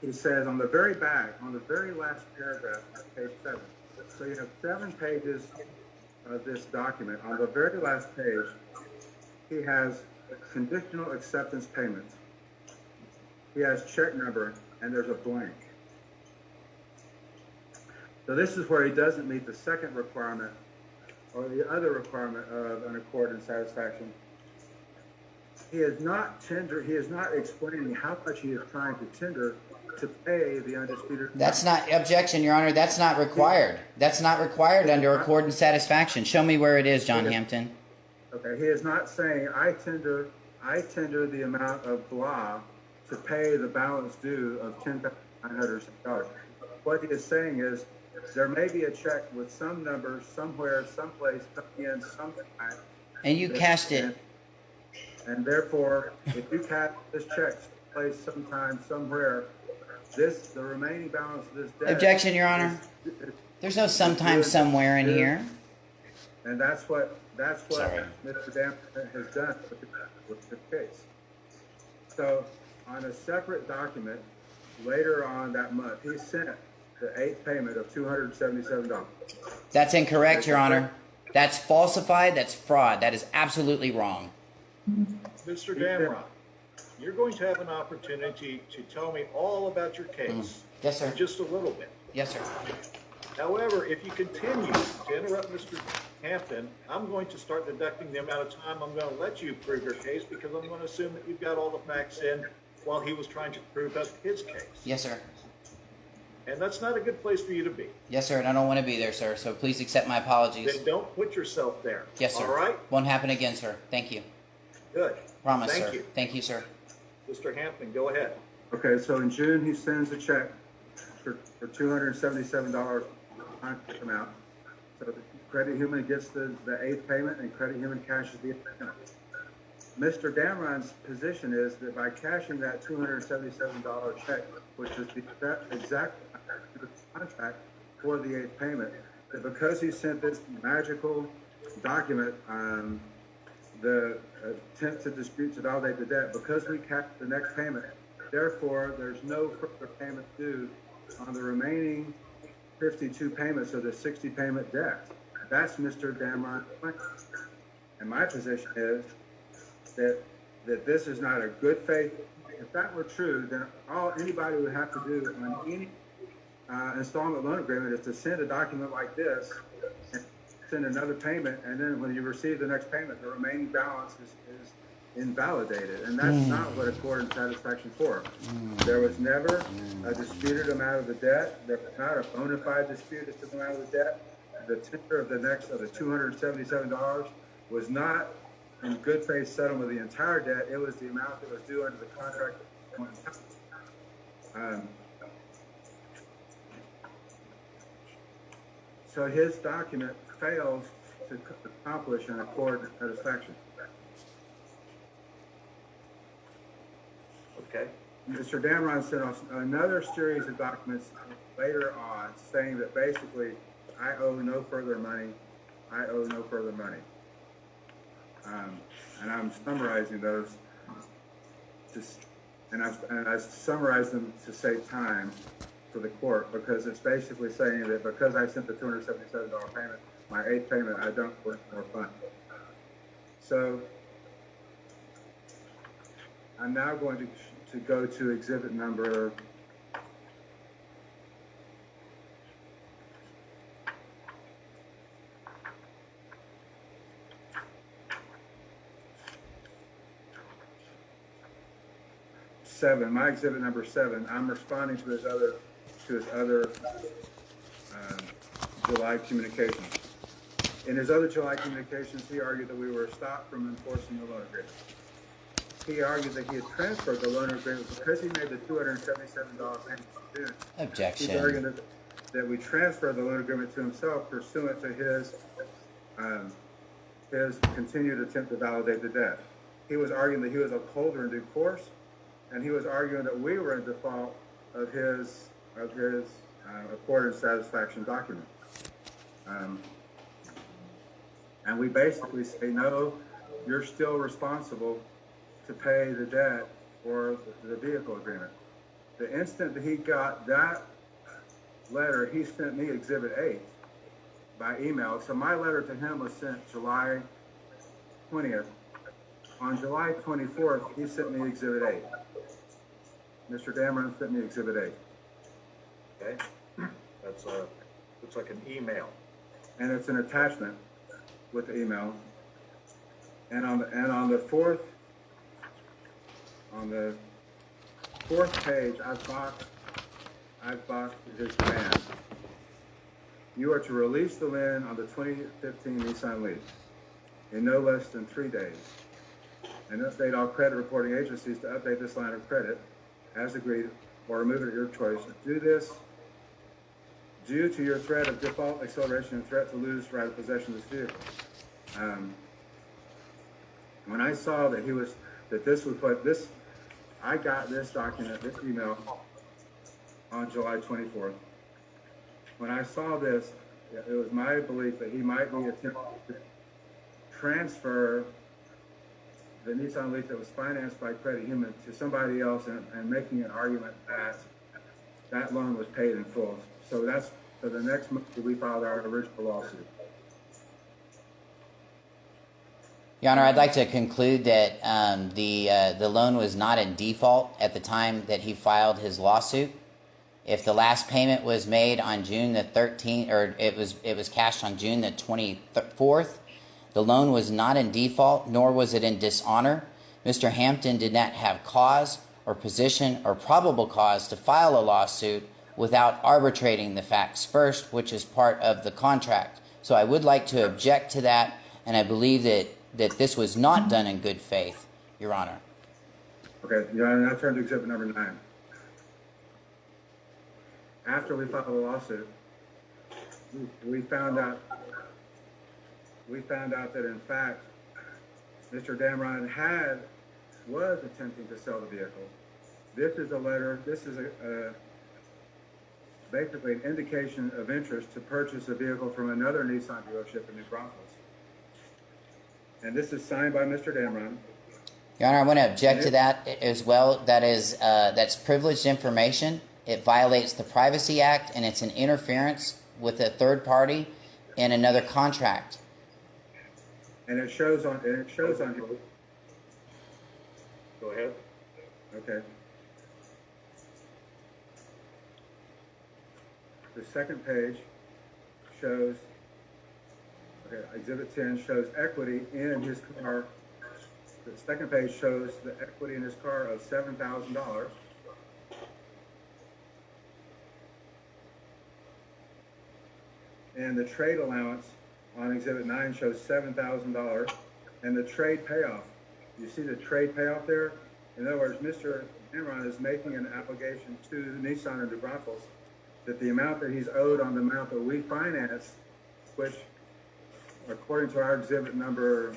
D: he says on the very back, on the very last paragraph, page 7. So you have 7 pages of this document. On the very last page, he has conditional acceptance payment. He has check number, and there's a blank. So this is where he doesn't meet the second requirement or the other requirement of an accord and satisfaction. He is not explaining how much he is trying to tender to pay the undisputed.
A: That's not, objection, Your Honor, that's not required. That's not required under accord and satisfaction. Show me where it is, John Hampton.
D: Okay, he is not saying, I tender the amount of blah to pay the balance due of $10,900. What he is saying is, there may be a check with some number somewhere, someplace, coming in sometime.
A: And you cashed it.
D: And therefore, if you cash this check someplace, sometime, somewhere, the remaining balance of this debt.
A: Objection, Your Honor. There's no sometime somewhere in here.
D: And that's what
A: Sorry.
D: Mr. Damon has done with the case. So on a separate document, later on that month, he sent the 8th payment of $277.
A: That's incorrect, Your Honor. That's falsified. That's fraud. That is absolutely wrong.
C: Mr. Damron, you're going to have an opportunity to tell me all about your case.
A: Yes, sir.
C: In just a little bit.
A: Yes, sir.
C: However, if you continue to interrupt Mr. Hampton, I'm going to start deducting the amount of time I'm going to let you prove your case, because I'm going to assume that you've got all the facts in while he was trying to prove up his case.
A: Yes, sir.
C: And that's not a good place for you to be.
A: Yes, sir, and I don't want to be there, sir, so please accept my apologies.
C: Then don't put yourself there.
A: Yes, sir.
C: All right?
A: Won't happen again, sir. Thank you.
C: Good.
A: Promise,
C: Thank
A: sir.
C: you.
A: Thank you, sir.
C: Mr. Hampton, go ahead.
D: Okay, so in June, he sends a check for $277 amount. So the Credit Human gets the 8th payment, and Credit Human cashes the 8th payment. Mr. Damron's position is that by cashing that $277 check, which is the exact contract for the 8th payment, that because he sent this magical document, the attempt to dispute to validate the debt, because we cashed the next payment, therefore there's no further payment due on the remaining 52 payments of the 60 payment debt. That's Mr. Damron's claim. And my position is that this is not a good faith. If that were true, then all anybody would have to do on any installment loan agreement is to send a document like this and send another payment, and then when you receive the next payment, the remaining balance is invalidated. And that's not what accord and satisfaction for. There was never a disputed amount of the debt. There was not a bona fide dispute as to the amount of the debt. The tender of the $277 was not in good faith settlement of the entire debt. It was the amount that was due under the contract. So his document fails to accomplish an accord and satisfaction.
C: Okay.
D: Mr. Damron sent us another series of documents later on saying that basically, I owe no further money. I owe no further money. And I'm summarizing those, and I summarized them to save time for the court, because it's basically saying that because I sent the $277 payment, my 8th payment, I don't want more funds. So I'm now going to go to exhibit number 7, my exhibit number 7. I'm responding to his other July communication. In his other July communications, he argued that we were stopped from enforcing the loan agreement. He argued that he had transferred the loan agreement because he made the $277 payment in June.
A: Objection.
D: He's arguing that we transferred the loan agreement to himself pursuant to his continued attempt to validate the debt. He was arguing that he was a holder in due course, and he was arguing that we were in default of his accord and satisfaction document. And we basically say, no, you're still responsible to pay the debt for the vehicle agreement. The instant that he got that letter, he sent me Exhibit 8 by email. So my letter to him was sent July 20th. On July 24th, he sent me Exhibit 8. Mr. Dameron sent me Exhibit 8.
C: Okay, that's looks like an email.
D: And it's an attachment with the email. And on the fourth page, I've boxed his demand. You are to release the lien on the 2015 Nissan Leaf in no less than 3 days, and update all credit reporting agencies to update this line of credit as agreed, or remove it at your choice. Do this due to your threat of default, acceleration, and threat to lose right of possession of this vehicle. When I saw that I got this document, this email, on July 24th. When I saw this, it was my belief that he might be attempting to transfer the Nissan Leaf that was financed by Credit Human to somebody else and making an argument that that loan was paid in full. So that's for the next month that we filed our original lawsuit.
A: Your Honor, I'd like to conclude that the loan was not in default at the time that he filed his lawsuit. If the last payment was made on June the 13th, or it was cashed on June the 24th, the loan was not in default, nor was it in dishonor. Mr. Hampton did not have cause or position or probable cause to file a lawsuit without arbitrating the facts first, which is part of the contract. So I would like to object to that, and I believe that this was not done in good faith, Your Honor.
D: Okay, Your Honor, now turn to Exhibit number 9. After we filed the lawsuit, we found out that in fact, Mr. Dameron was attempting to sell the vehicle. This is a letter, this is basically an indication of interest to purchase a vehicle from another Nissan dealership in New Braunfels. And this is signed by Mr. Dameron.
A: Your Honor, I want to object to that as well. That's privileged information. It violates the Privacy Act, and it's an interference with a third party in another contract.
D: And it shows on here.
C: Go ahead.
D: Okay. The second page shows, Exhibit 10 shows equity in his car. The second page shows the equity in his car of $7,000. And the trade allowance on Exhibit 9 shows $7,000. And the trade payoff, you see the trade payoff there? In other words, Mr. Dameron is making an application to Nissan in New Braunfels that the amount that he's owed on the amount that we financed, which according to our exhibit number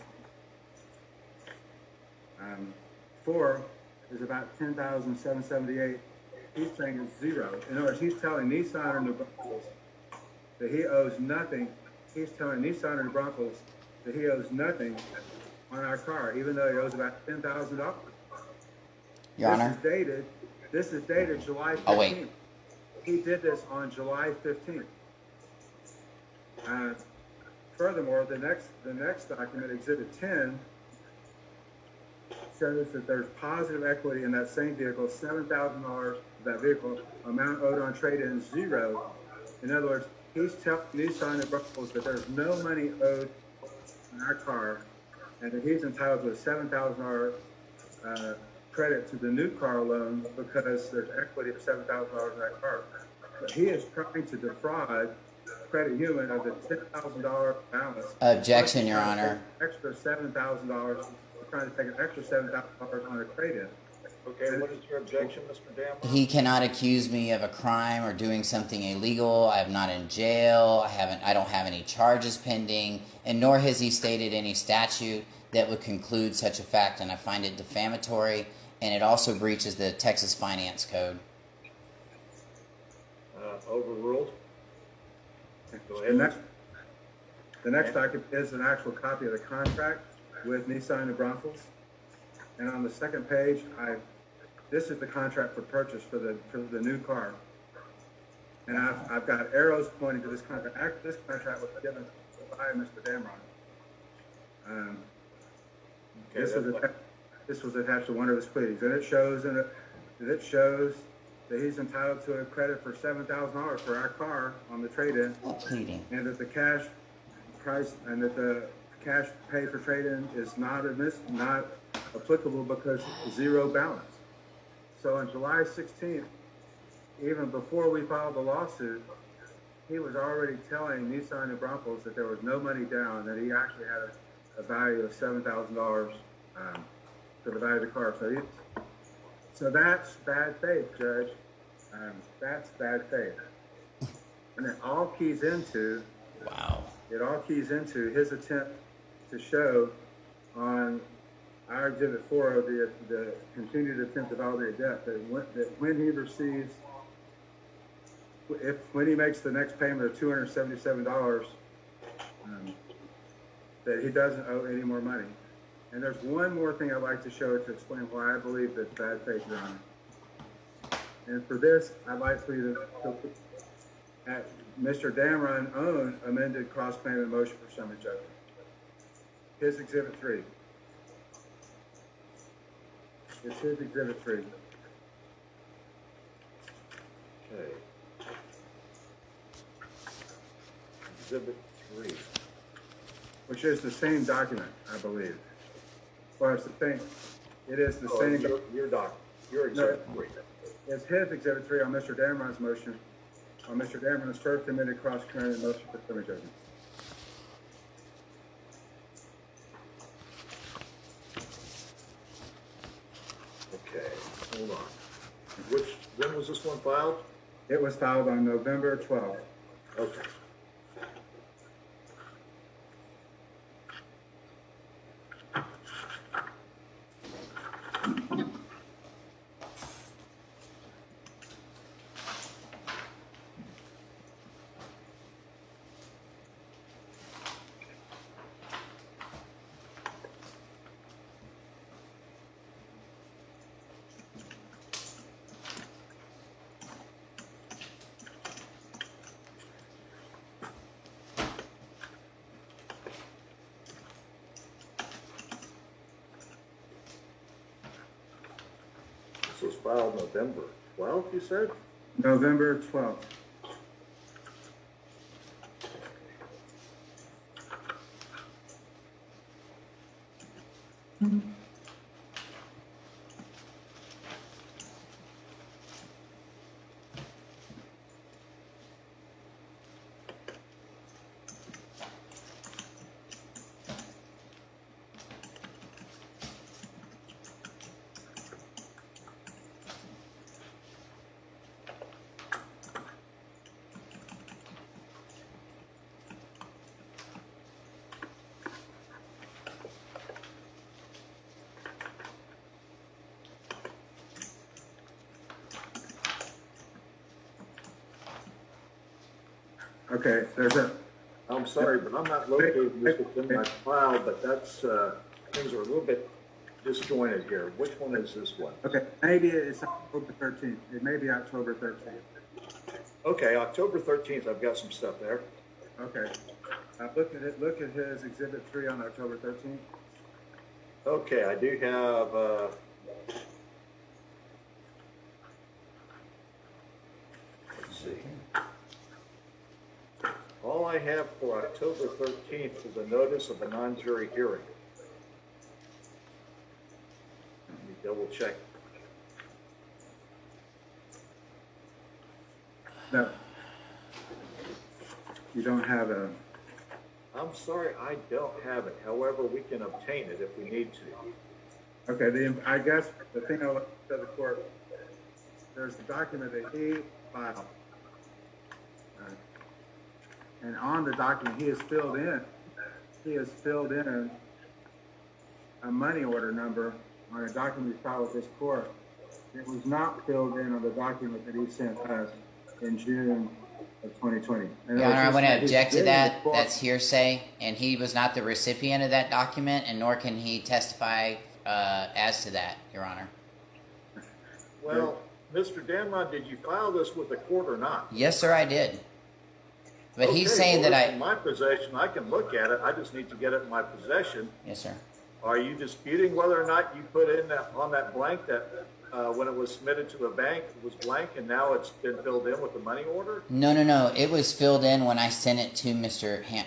D: 4, is about $10,778. He's saying it's zero. In other words, he's telling Nissan in New Braunfels that he owes nothing. He's telling Nissan in New Braunfels that he owes nothing on our car, even though he owes about $10,000.
A: Your Honor.
D: This is dated July 15th.
A: Oh, wait.
D: He did this on July 15th. Furthermore, the next document, Exhibit 10, shows that there's positive equity in that same vehicle, $7,000 that vehicle, amount owed on trade-in zero. In other words, he's telling Nissan and Brussels that there's no money owed on our car, and that he's entitled to a $7,000 credit to the new car loan because there's equity of $7,000 in that car. But he is trying to defraud credit union of the $10,000 balance.
A: Objection,
D: Plus
A: Your
D: he's trying to
A: Honor.
D: take Extra $7,000, he's trying to take an extra $7,000 on a trade-in.
C: Okay, what is your objection, Mr. Damron?
A: He cannot accuse me of a crime or doing something illegal. I am not in jail. I don't have any charges pending, and nor has he stated any statute that would conclude such a fact, and I find it defamatory, and it also breaches the Texas Finance Code.
C: Overruled. Go
D: The
C: ahead.
D: next document is an actual copy of the contract with Nissan New Braunfels. And on the second page, this is the contract for purchase for the new car. And I've got arrows pointing to this contract. This contract was given by Mr. Damron. This was attached to one of his pleadings, and it shows that he's entitled to a credit for $7,000 for our car on the trade-in,
A: Pleading.
D: and that the cash price and that the cash paid for trade-in is not applicable because zero balance. So on July 16th, even before we filed the lawsuit, he was already telling Nissan New Braunfels that there was no money down, that he actually had a value of $7,000 for the value of the car. So that's bad faith, Judge. That's bad faith. And it all keys into his attempt to show on our Exhibit 4 of the continued attempt to validate debt that when he receives, when he makes the next payment of $277, that he doesn't owe any more money. And there's one more thing I'd like to show to explain why I believe that's bad faith, Your Honor. And for this, I'd like for you to at Mr. Damron's own amended cross-claim and motion for summary judgment. His Exhibit 3. It's his Exhibit 3.
C: Okay. Exhibit 3.
D: Which is the same document, I believe. Well, it's the same. It is the same.
C: Your Exhibit 3.
D: It's his Exhibit 3 on Mr. Damron's motion, on Mr. Damron's first amended cross-claim and motion for summary judgment.
C: Okay, hold on. When was this one filed?
D: It was filed on November 12th.
C: Okay. This was filed November 12th, you said?
D: November 12th. Okay,
C: I'm sorry, but I'm not locating this within my file, but that's, things are a little bit disjointed here. Which one is this one?
D: okay, maybe it's October 13th. It may be October 13th.
C: Okay, October 13th, I've got some stuff there.
D: Okay. Look at his Exhibit 3 on October 13th.
C: Okay, I do have, let's see. All I have for October 13th is a notice of a non-jury hearing. Let me double check.
D: No. You don't have a,
C: I'm sorry, I don't have it. However, we can obtain it if we need to.
D: okay, I guess the thing I want to the court, there's a document that he filed. And on the document, he has filled in a money order number on a document he filed with this court. It was not filled in on the document that he sent us in June of 2020.
A: Your Honor, I want to object to that. That's hearsay, and he was not the recipient of that document, and nor can he testify as to that, Your Honor.
C: Well, Mr. Damron, did you file this with the court or not?
A: Yes, sir, I did. But
C: Okay,
A: he's saying
C: well,
A: that
C: it's in my possession, I can look at it, I just need to get it in my possession.
A: Yes, sir.
C: Are you disputing whether or not you put in that, on that blank that, when it was submitted to the bank, it was blank and now it's been filled in with the money order?
A: No. It was filled in when I sent it to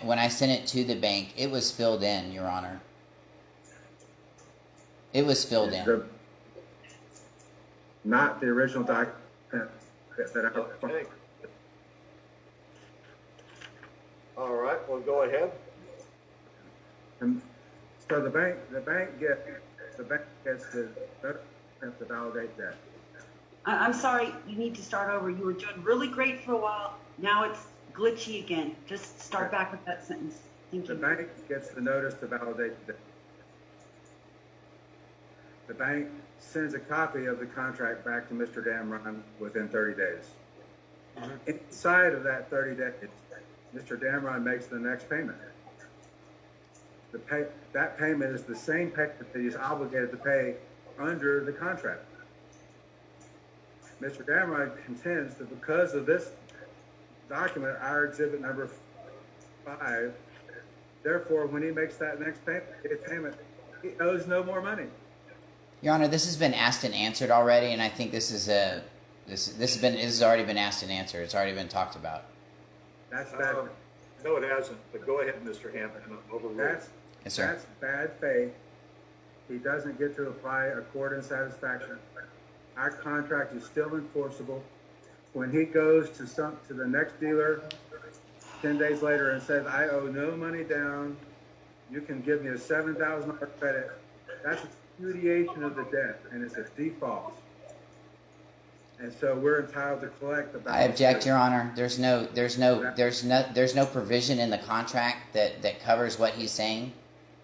A: when I sent it to the bank. It was filled in, Your Honor. It was filled in.
D: Not the original document that I.
C: Okay. All right, well, go ahead.
D: And so the bank gets to validate that.
E: I'm sorry, you need to start over. You were doing really great for a while. Now it's glitchy again. Just start back with that sentence. Thank
D: The
E: you.
D: bank gets the notice to validate that. The bank sends a copy of the contract back to Mr. Damron within 30 days. Inside of that 30 days, Mr. Damron makes the next payment. That payment is the same payment that he's obligated to pay under the contract. Mr. Damron contends that because of this document, our exhibit number 5, therefore, when he makes that next payment, he owes no more money.
A: Your Honor, this has been asked and answered already, and I think this has already been asked and answered. It's already been talked about.
D: That's bad.
C: No, it hasn't, but go ahead, Mr. Hampton, overrule.
A: Yes, sir.
D: That's bad faith. He doesn't get to apply accord and satisfaction. Our contract is still enforceable. When he goes to the next dealer 10 days later and says, I owe no money down, you can give me a $7,000 credit, that's a repudiation of the debt, and it's a default. And so we're entitled to collect the balance.
A: I object, Your Honor. There's no provision in the contract that covers what he's saying,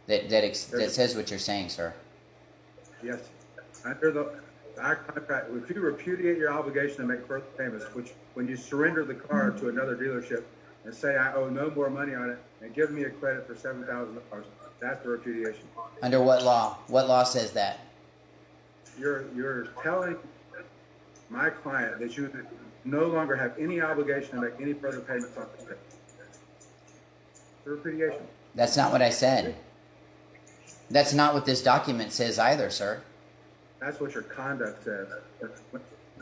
A: that says what you're saying, sir.
D: Yes, under our contract, if you repudiate your obligation to make further payments, which when you surrender the car to another dealership and say I owe no more money on it and give me a credit for $7,000, that's the repudiation.
A: Under what law? What law says that?
D: You're telling my client that you no longer have any obligation to make any further payments on this debt. The repudiation.
A: That's not what I said. That's not what this document says either, sir.
D: That's what your conduct says.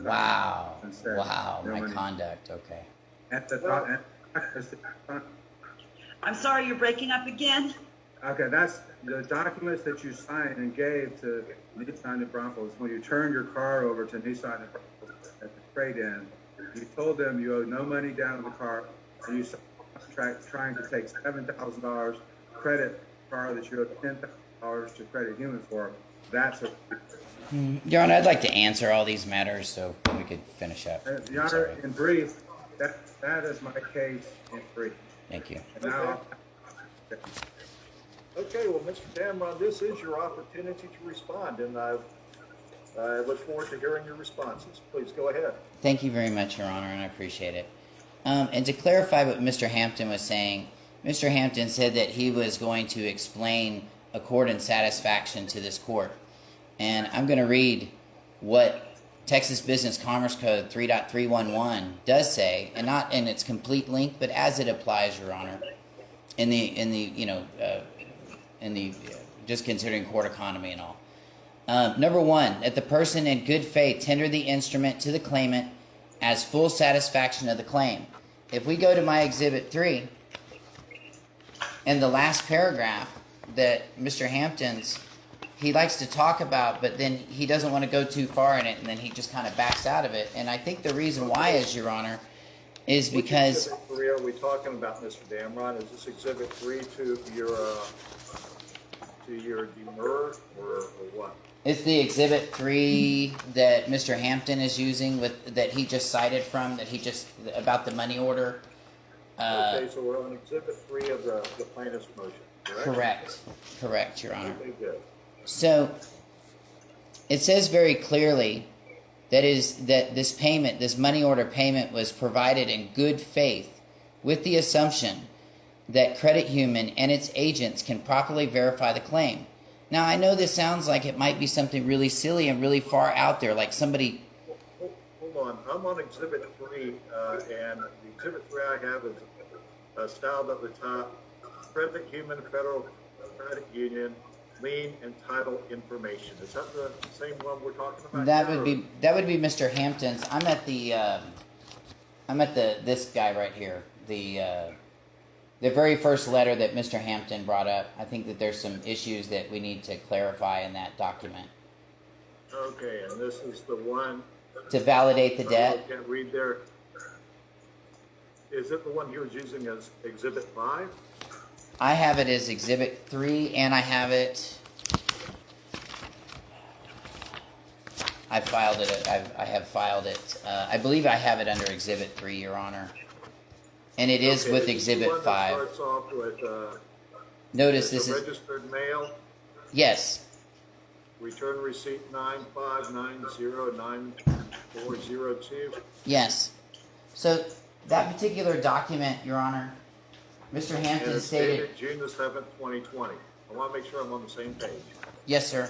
A: Wow.
D: Instead,
A: Wow,
D: no
A: my
D: money.
A: conduct, okay.
D: At the top,
E: I'm sorry, you're breaking up again.
D: okay, that's the documents that you signed and gave to Nissan and Broncos. When you turned your car over to Nissan and Broncos at the trade-in, you told them you owed no money down on the car, and you signed a contract trying to take $7,000 credit car that you owed $10,000 to Credit Human for. That's a
A: Your Honor, I'd like to answer all these matters so we could finish up.
D: Your Honor, in brief, that is my case in brief.
A: Thank you.
D: And now,
C: Okay, well, Mr. Damron, this is your opportunity to respond, and I look forward to hearing your responses. Please go ahead.
A: Thank you very much, Your Honor, and I appreciate it. And to clarify what Mr. Hampton was saying, Mr. Hampton said that he was going to explain accord and satisfaction to this court. And I'm going to read what Texas Business Commerce Code 3.311 does say, and not in its complete length, but as it applies, Your Honor, in the just considering court economy and all. Number 1, that the person in good faith tender the instrument to the claimant as full satisfaction of the claim. If we go to my Exhibit 3, in the last paragraph that Mr. Hampton's, he likes to talk about, but then he doesn't want to go too far in it, and then he just kind of backs out of it. And I think the reason why is, Your Honor, is
C: Which
A: because
C: Exhibit 3 are we talking about, Mr. Damron? Is this Exhibit 3 to your demur or what?
A: it's the Exhibit 3 that Mr. Hampton is using that he just cited from, about the money order.
C: Okay, so we're on Exhibit 3 of the plaintiff's motion, correct?
A: Correct, Your Honor.
C: Okay, good.
A: So, it says very clearly that this money order payment was provided in good faith with the assumption that Credit Human and its agents can properly verify the claim. Now, I know this sounds like it might be something really silly and really far out there, like somebody...
C: Hold on, I'm on Exhibit 3, and the Exhibit 3 I have is styled at the top, Credit Human Federal Credit Union, lien and title information. Is that the same one we're talking about?
A: That would be Mr. Hampton's. I'm at this guy right here. The very first letter that Mr. Hampton brought up. I think that there's some issues that we need to clarify in that document.
C: Okay, and this is the one
A: To validate the
C: I
A: debt.
C: can't read there. Is it the one he was using as Exhibit 5?
A: I have it as Exhibit 3, and I have it... I filed it. I have filed it. I believe I have it under Exhibit 3, Your Honor. And it is
C: Okay,
A: with
C: this
A: Exhibit
C: the one
A: 5.
C: That starts off with
A: Notice
C: the
A: this is...
C: registered mail,
A: Yes.
C: return receipt 95909402.
A: Yes. So, that particular document, Your Honor, Mr.
C: And
A: Hampton
C: it's
A: stated...
C: dated June the 7th, 2020. I want to make sure I'm on the same page.
A: Yes, sir.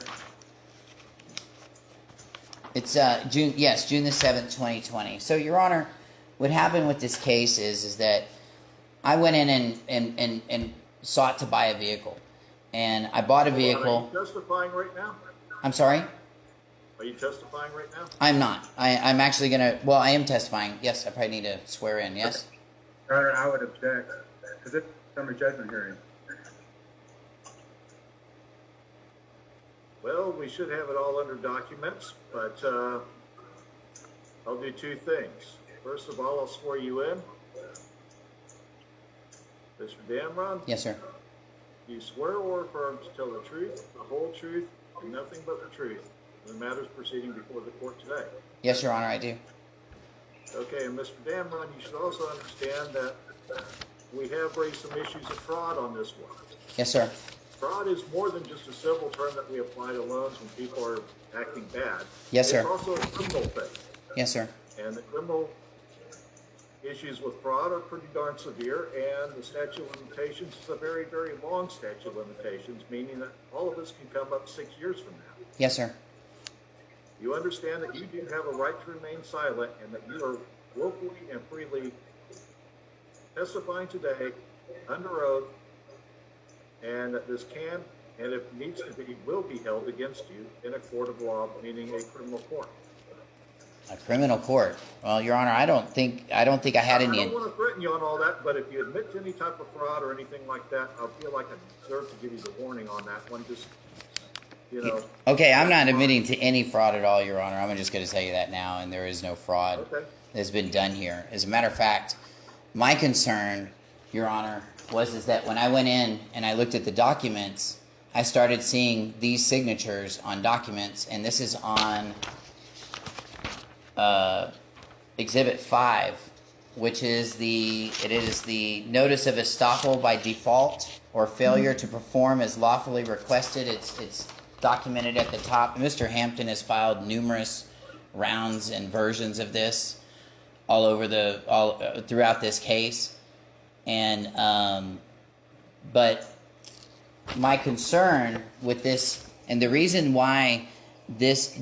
A: It's June the 7th, 2020. So, Your Honor, what happened with this case is that I went in and sought to buy a vehicle. And I bought a vehicle.
C: Are you testifying right now?
A: I'm sorry?
C: Are you testifying right now?
A: I'm not. I'm actually going to... Well, I am testifying. Yes, I probably need to swear in. Yes?
D: Your Honor, I would object, because it's a summary judgment hearing.
C: Well, we should have it all under documents, but I'll do two things. First of all, I'll swear you in. Mr. Damron,
A: Yes, sir.
C: do you swear or affirm to tell the truth, the whole truth, and nothing but the truth in the matters proceeding before the court today?
A: Yes, Your Honor, I do.
C: Okay, and Mr. Damron, you should also understand that we have raised some issues of fraud on this one.
A: Yes, sir.
C: Fraud is more than just a civil term that we apply to loans when people are acting bad.
A: Yes, sir.
C: It's also a criminal thing.
A: Yes, sir.
C: And the criminal issues with fraud are pretty darn severe, and the statute of limitations is a very, very long statute of limitations, meaning that all of this can come up 6 years from now.
A: Yes, sir.
C: You understand that you do have a right to remain silent and that you are willfully and freely testifying today under oath, and that this can, and if needs to be, will be held against you in a court of law, meaning a criminal court.
A: A criminal court. Well, Your Honor, I don't think I had
C: I
A: any...
C: don't want to threaten you on all that, but if you admit to any type of fraud or anything like that, I'll feel like I deserve to give you the warning on that one. Just, you know.
A: Okay, I'm not admitting to any fraud at all, Your Honor. I'm just going to tell you that now, and there is no fraud that's been done here. As a matter of fact, my concern, Your Honor, was that when I went in and I looked at the documents, I started seeing these signatures on documents, and this is on Exhibit 5, which is the notice of estoppel by default or failure to perform as lawfully requested. It's documented at the top. Mr. Hampton has filed numerous rounds and versions of this all throughout this case, and but my concern with this, and the reason why this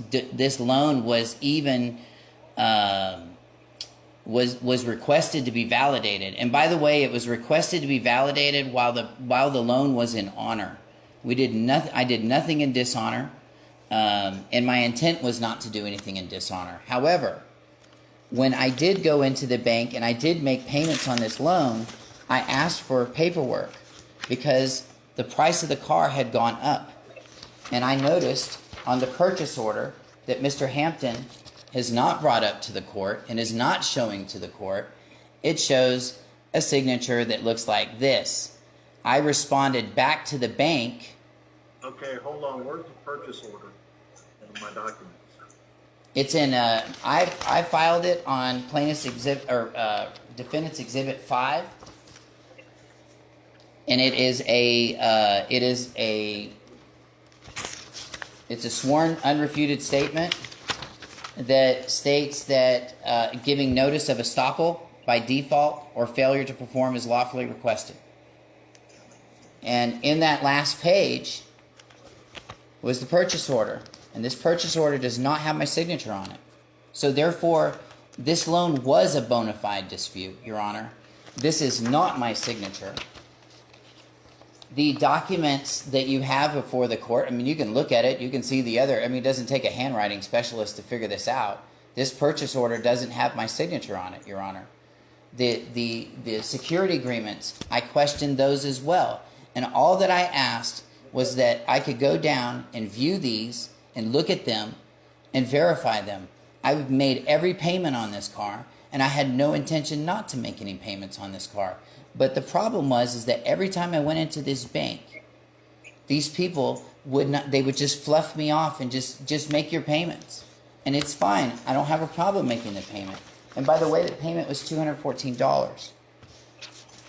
A: loan was even was requested to be validated. And by the way, it was requested to be validated while the loan was in honor. I did nothing in dishonor, and my intent was not to do anything in dishonor. However, when I did go into the bank and I did make payments on this loan, I asked for paperwork because the price of the car had gone up. And I noticed on the purchase order that Mr. Hampton has not brought up to the court and is not showing to the court it shows a signature that looks like this. I responded back to the bank.
C: Okay, hold on, where's the purchase order in my documents?
A: It's in, I filed it on plaintiff's exhibit, or defendant's exhibit 5. And it's a sworn unrefuted statement that states that giving notice of estoppel by default or failure to perform is lawfully requested. And in that last page was the purchase order. And this purchase order does not have my signature on it. So therefore, this loan was a bona fide dispute, Your Honor. This is not my signature. The documents that you have before the court, I mean, you can look at it, you can see the other, I mean, it doesn't take a handwriting specialist to figure this out. This purchase order doesn't have my signature on it, Your Honor. The security agreements, I questioned those as well. And all that I asked was that I could go down and view these and look at them and verify them. I made every payment on this car, and I had no intention not to make any payments on this car. But the problem is that every time I went into this bank, these people would not, they would just fluff me off and just make your payments. And it's fine. I don't have a problem making the payment. And by the way, the payment was $214.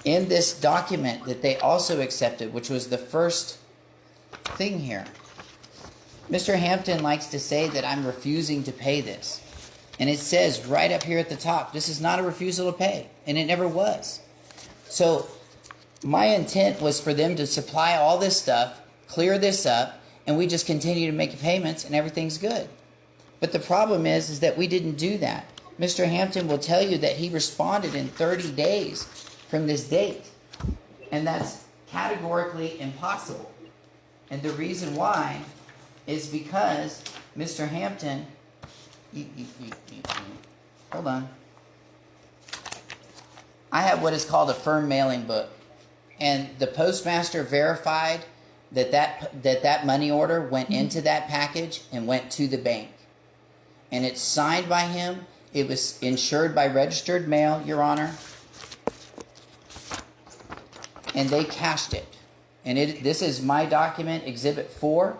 A: In this document that they also accepted, which was the first thing here, Mr. Hampton likes to say that I'm refusing to pay this. And it says right up here at the top, this is not a refusal to pay. And it never was. So my intent was for them to supply all this stuff, clear this up, and we just continue to make payments and everything's good. But the problem is that we didn't do that. Mr. Hampton will tell you that he responded in 30 days from this date. And that's categorically impossible. And the reason why is because Mr. Hampton, hold on. I have what is called a firm mailing book. And the postmaster verified that money order went into that package and went to the bank. And it's signed by him. It was insured by registered mail, Your Honor. And they cashed it. And this is my document, Exhibit 4.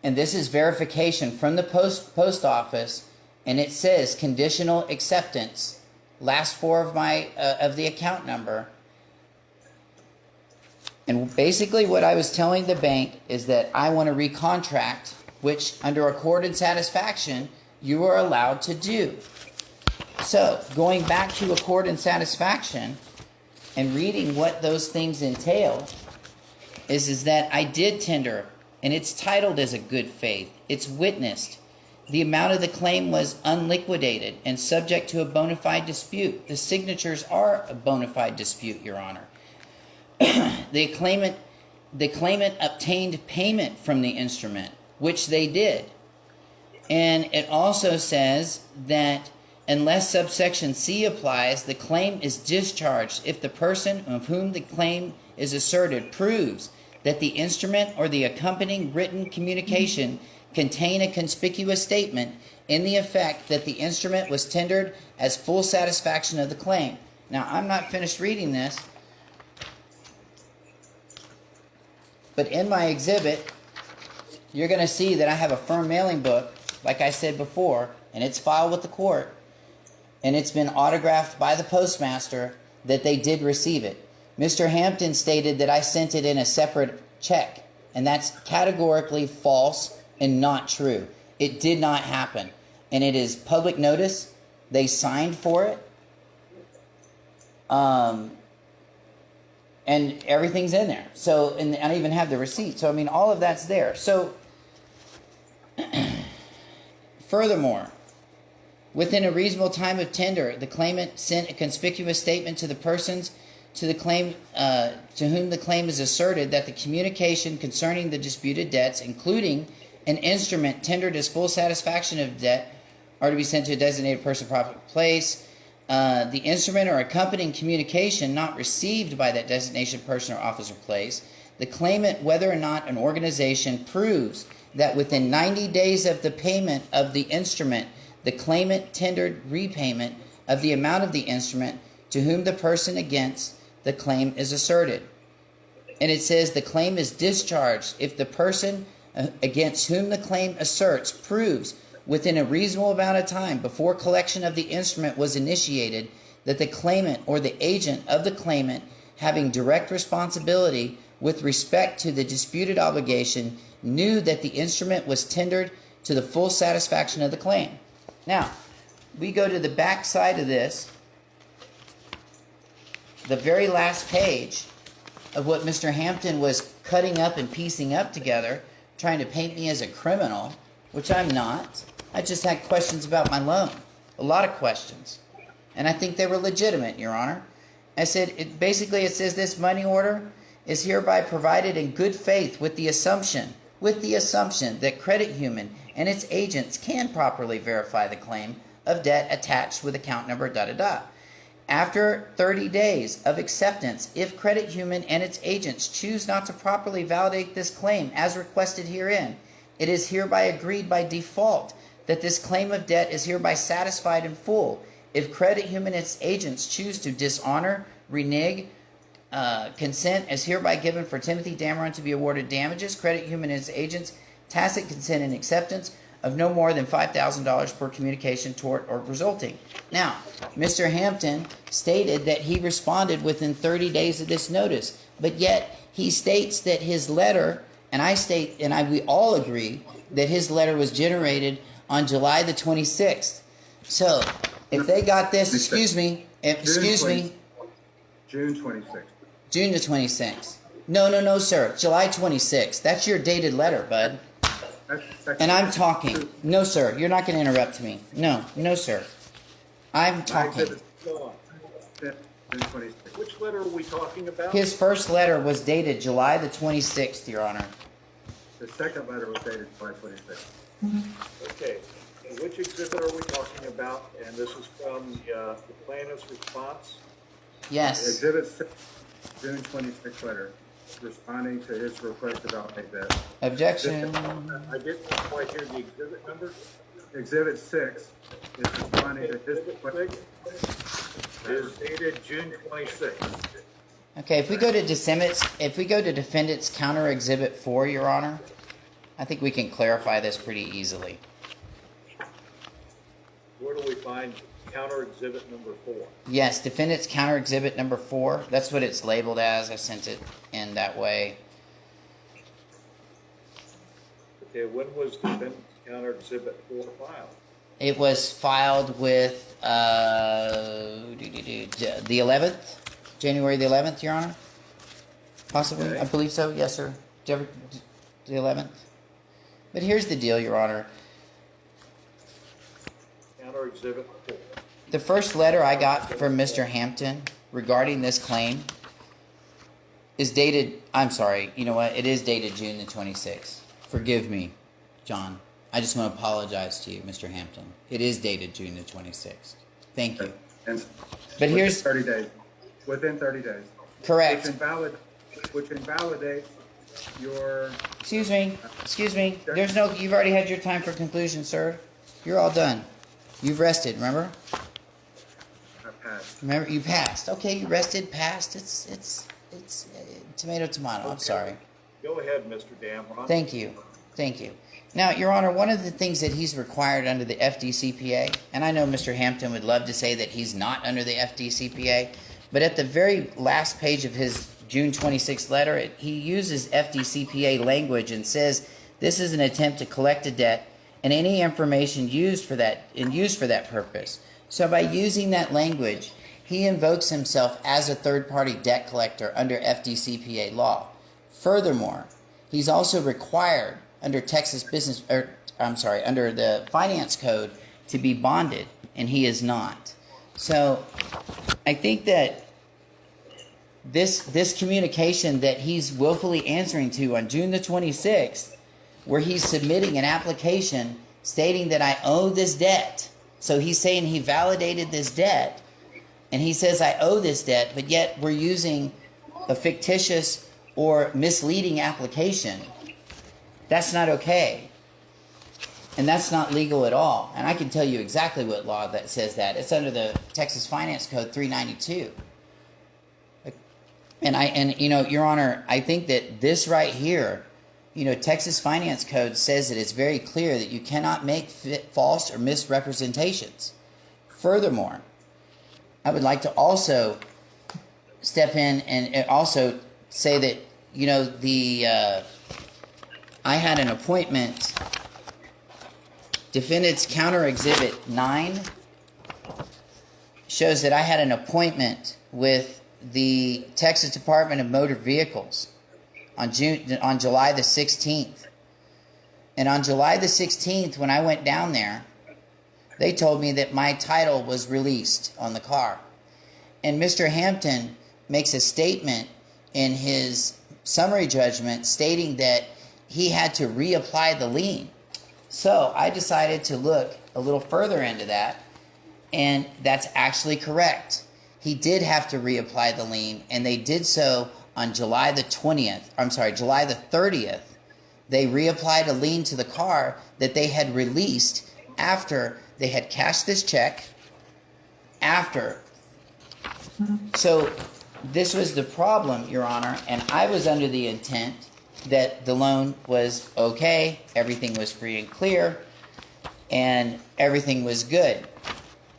A: And this is verification from the post office. And it says conditional acceptance. Last 4 of the account number. And basically what I was telling the bank is that I want to recontract, which under accord and satisfaction, you are allowed to do. So going back to accord and satisfaction and reading what those things entail is that I did tender, and it's titled as a good faith. It's witnessed. The amount of the claim was unliquidated and subject to a bona fide dispute. The signatures are a bona fide dispute, Your Honor. The claimant obtained payment from the instrument, which they did. And it also says that unless subsection C applies, the claim is discharged if the person of whom the claim is asserted proves that the instrument or the accompanying written communication contain a conspicuous statement in the effect that the instrument was tendered as full satisfaction of the claim. Now, I'm not finished reading this, but in my exhibit, you're going to see that I have a firm mailing book, like I said before, and it's filed with the court, and it's been autographed by the postmaster that they did receive it. Mr. Hampton stated that I sent it in a separate check, and that's categorically false and not true. It did not happen, and it is public notice. They signed for it, and everything's in there. So, and I even have the receipt. So, I mean, all of that's there. So, furthermore, within a reasonable time of tender, the claimant sent a conspicuous statement to the persons to the claim to whom the claim is asserted that the communication concerning the disputed debts, including an instrument tendered as full satisfaction of debt, are to be sent to a designated person, proper place. The instrument or accompanying communication not received by that designation person or office or place. The claimant, whether or not an organization, proves that within 90 days of the payment of the instrument, the claimant tendered repayment of the amount of the instrument to whom the person against the claim is asserted. And it says the claim is discharged if the person against whom the claim asserts proves within a reasonable amount of time before collection of the instrument was initiated that the claimant or the agent of the claimant having direct responsibility with respect to the disputed obligation knew that the instrument was tendered to the full satisfaction of the claim. Now, we go to the back side of this, the very last page of what Mr. Hampton was cutting up and piecing up together, trying to paint me as a criminal, which I'm not. I just had questions about my loan. A lot of questions. And I think they were legitimate, Your Honor. I said, it says this money order is hereby provided in good faith with the assumption that Credit Human and its agents can properly verify the claim of debt attached with account number da-da-da. After 30 days of acceptance, if Credit Human and its agents choose not to properly validate this claim as requested herein, it is hereby agreed by default that this claim of debt is hereby satisfied in full. If Credit Human and its agents choose to dishonor, renege, consent is hereby given for Timothy Dameron to be awarded damages. Credit Human and its agents tacit consent and acceptance of no more than $5,000 per communication, tort, or resulting. Now, Mr. Hampton stated that he responded within 30 days of this notice, but yet he states that his letter, and we all agree that his letter was generated on July the 26th. So, if they got this,
D: June 26th.
A: June the 26th. No, sir. July 26th. That's your dated letter, bud. And I'm talking. No, sir. You're not going to interrupt me. No, sir. I'm talking.
C: Which letter are we talking about?
A: His first letter was dated July the 26th, Your Honor.
D: The second letter was dated July 26th.
C: Okay. And which exhibit are we talking about? And this is from the plaintiff's response?
A: Yes.
D: Exhibit 6, June 26th letter, responding to his request about a debt.
A: Objection.
C: I didn't quite hear the exhibit number.
D: Exhibit 6 is responding to his request.
C: Is dated June 26th.
A: Okay, if we go to defendant's counter exhibit 4, Your Honor, I think we can clarify this pretty easily.
C: Where do we find counter exhibit number 4?
A: Yes, defendant's counter exhibit number 4. That's what it's labeled as. I sent it in that way.
C: Okay, when was defendant's counter exhibit 4 filed?
A: It was filed with the 11th, January the 11th, Your Honor. Possibly,
C: Okay.
A: I believe so. Yes, sir. The 11th. But here's the deal, Your Honor.
C: Counter exhibit 4.
A: The first letter I got from Mr. Hampton regarding this claim is dated, I'm sorry, you know what? It is dated June the 26th. Forgive me, John. I just want to apologize to you, Mr. Hampton. It is dated June the 26th. Thank you.
D: And
A: But here's...
D: 30 days. Within 30 days.
A: Correct.
D: Which invalidates your...
A: Excuse me. You've already had your time for conclusion, sir. You're all done. You've rested, remember?
D: I passed.
A: Remember, you passed. Okay, you rested, passed. It's tomato. I'm sorry.
C: Go ahead, Mr. Dameron.
A: Thank you. Now, Your Honor, one of the things that he's required under the FDCPA, and I know Mr. Hampton would love to say that he's not under the FDCPA, but at the very last page of his June 26th letter, he uses FDCPA language and says this is an attempt to collect a debt and any information used for that purpose. So by using that language, he invokes himself as a third-party debt collector under FDCPA law. Furthermore, he's also required under under the Finance Code to be bonded, and he is not. So I think that this communication that he's willfully answering to on June the 26th, where he's submitting an application stating that I owe this debt. So he's saying he validated this debt, and he says I owe this debt, but yet we're using a fictitious or misleading application. That's not okay. And that's not legal at all. And I can tell you exactly what law that says that. It's under the Texas Finance Code 392. And you know, Your Honor, I think that this right here, you know, Texas Finance Code says that it's very clear that you cannot make false or misrepresentations. Furthermore, I would like to also step in and also say that, you know, I had an appointment. Defendant's Counter Exhibit 9 shows that I had an appointment with the Texas Department of Motor Vehicles on July the 16th. And on July the 16th, when I went down there, they told me that my title was released on the car. And Mr. Hampton makes a statement in his summary judgment stating that he had to reapply the lien. So I decided to look a little further into that, and that's actually correct. He did have to reapply the lien, and they did so on July the 30th. They reapplied a lien to the car that they had released after they had cashed this check. So this was the problem, Your Honor, and I was under the intent that the loan was okay, everything was free and clear, and everything was good.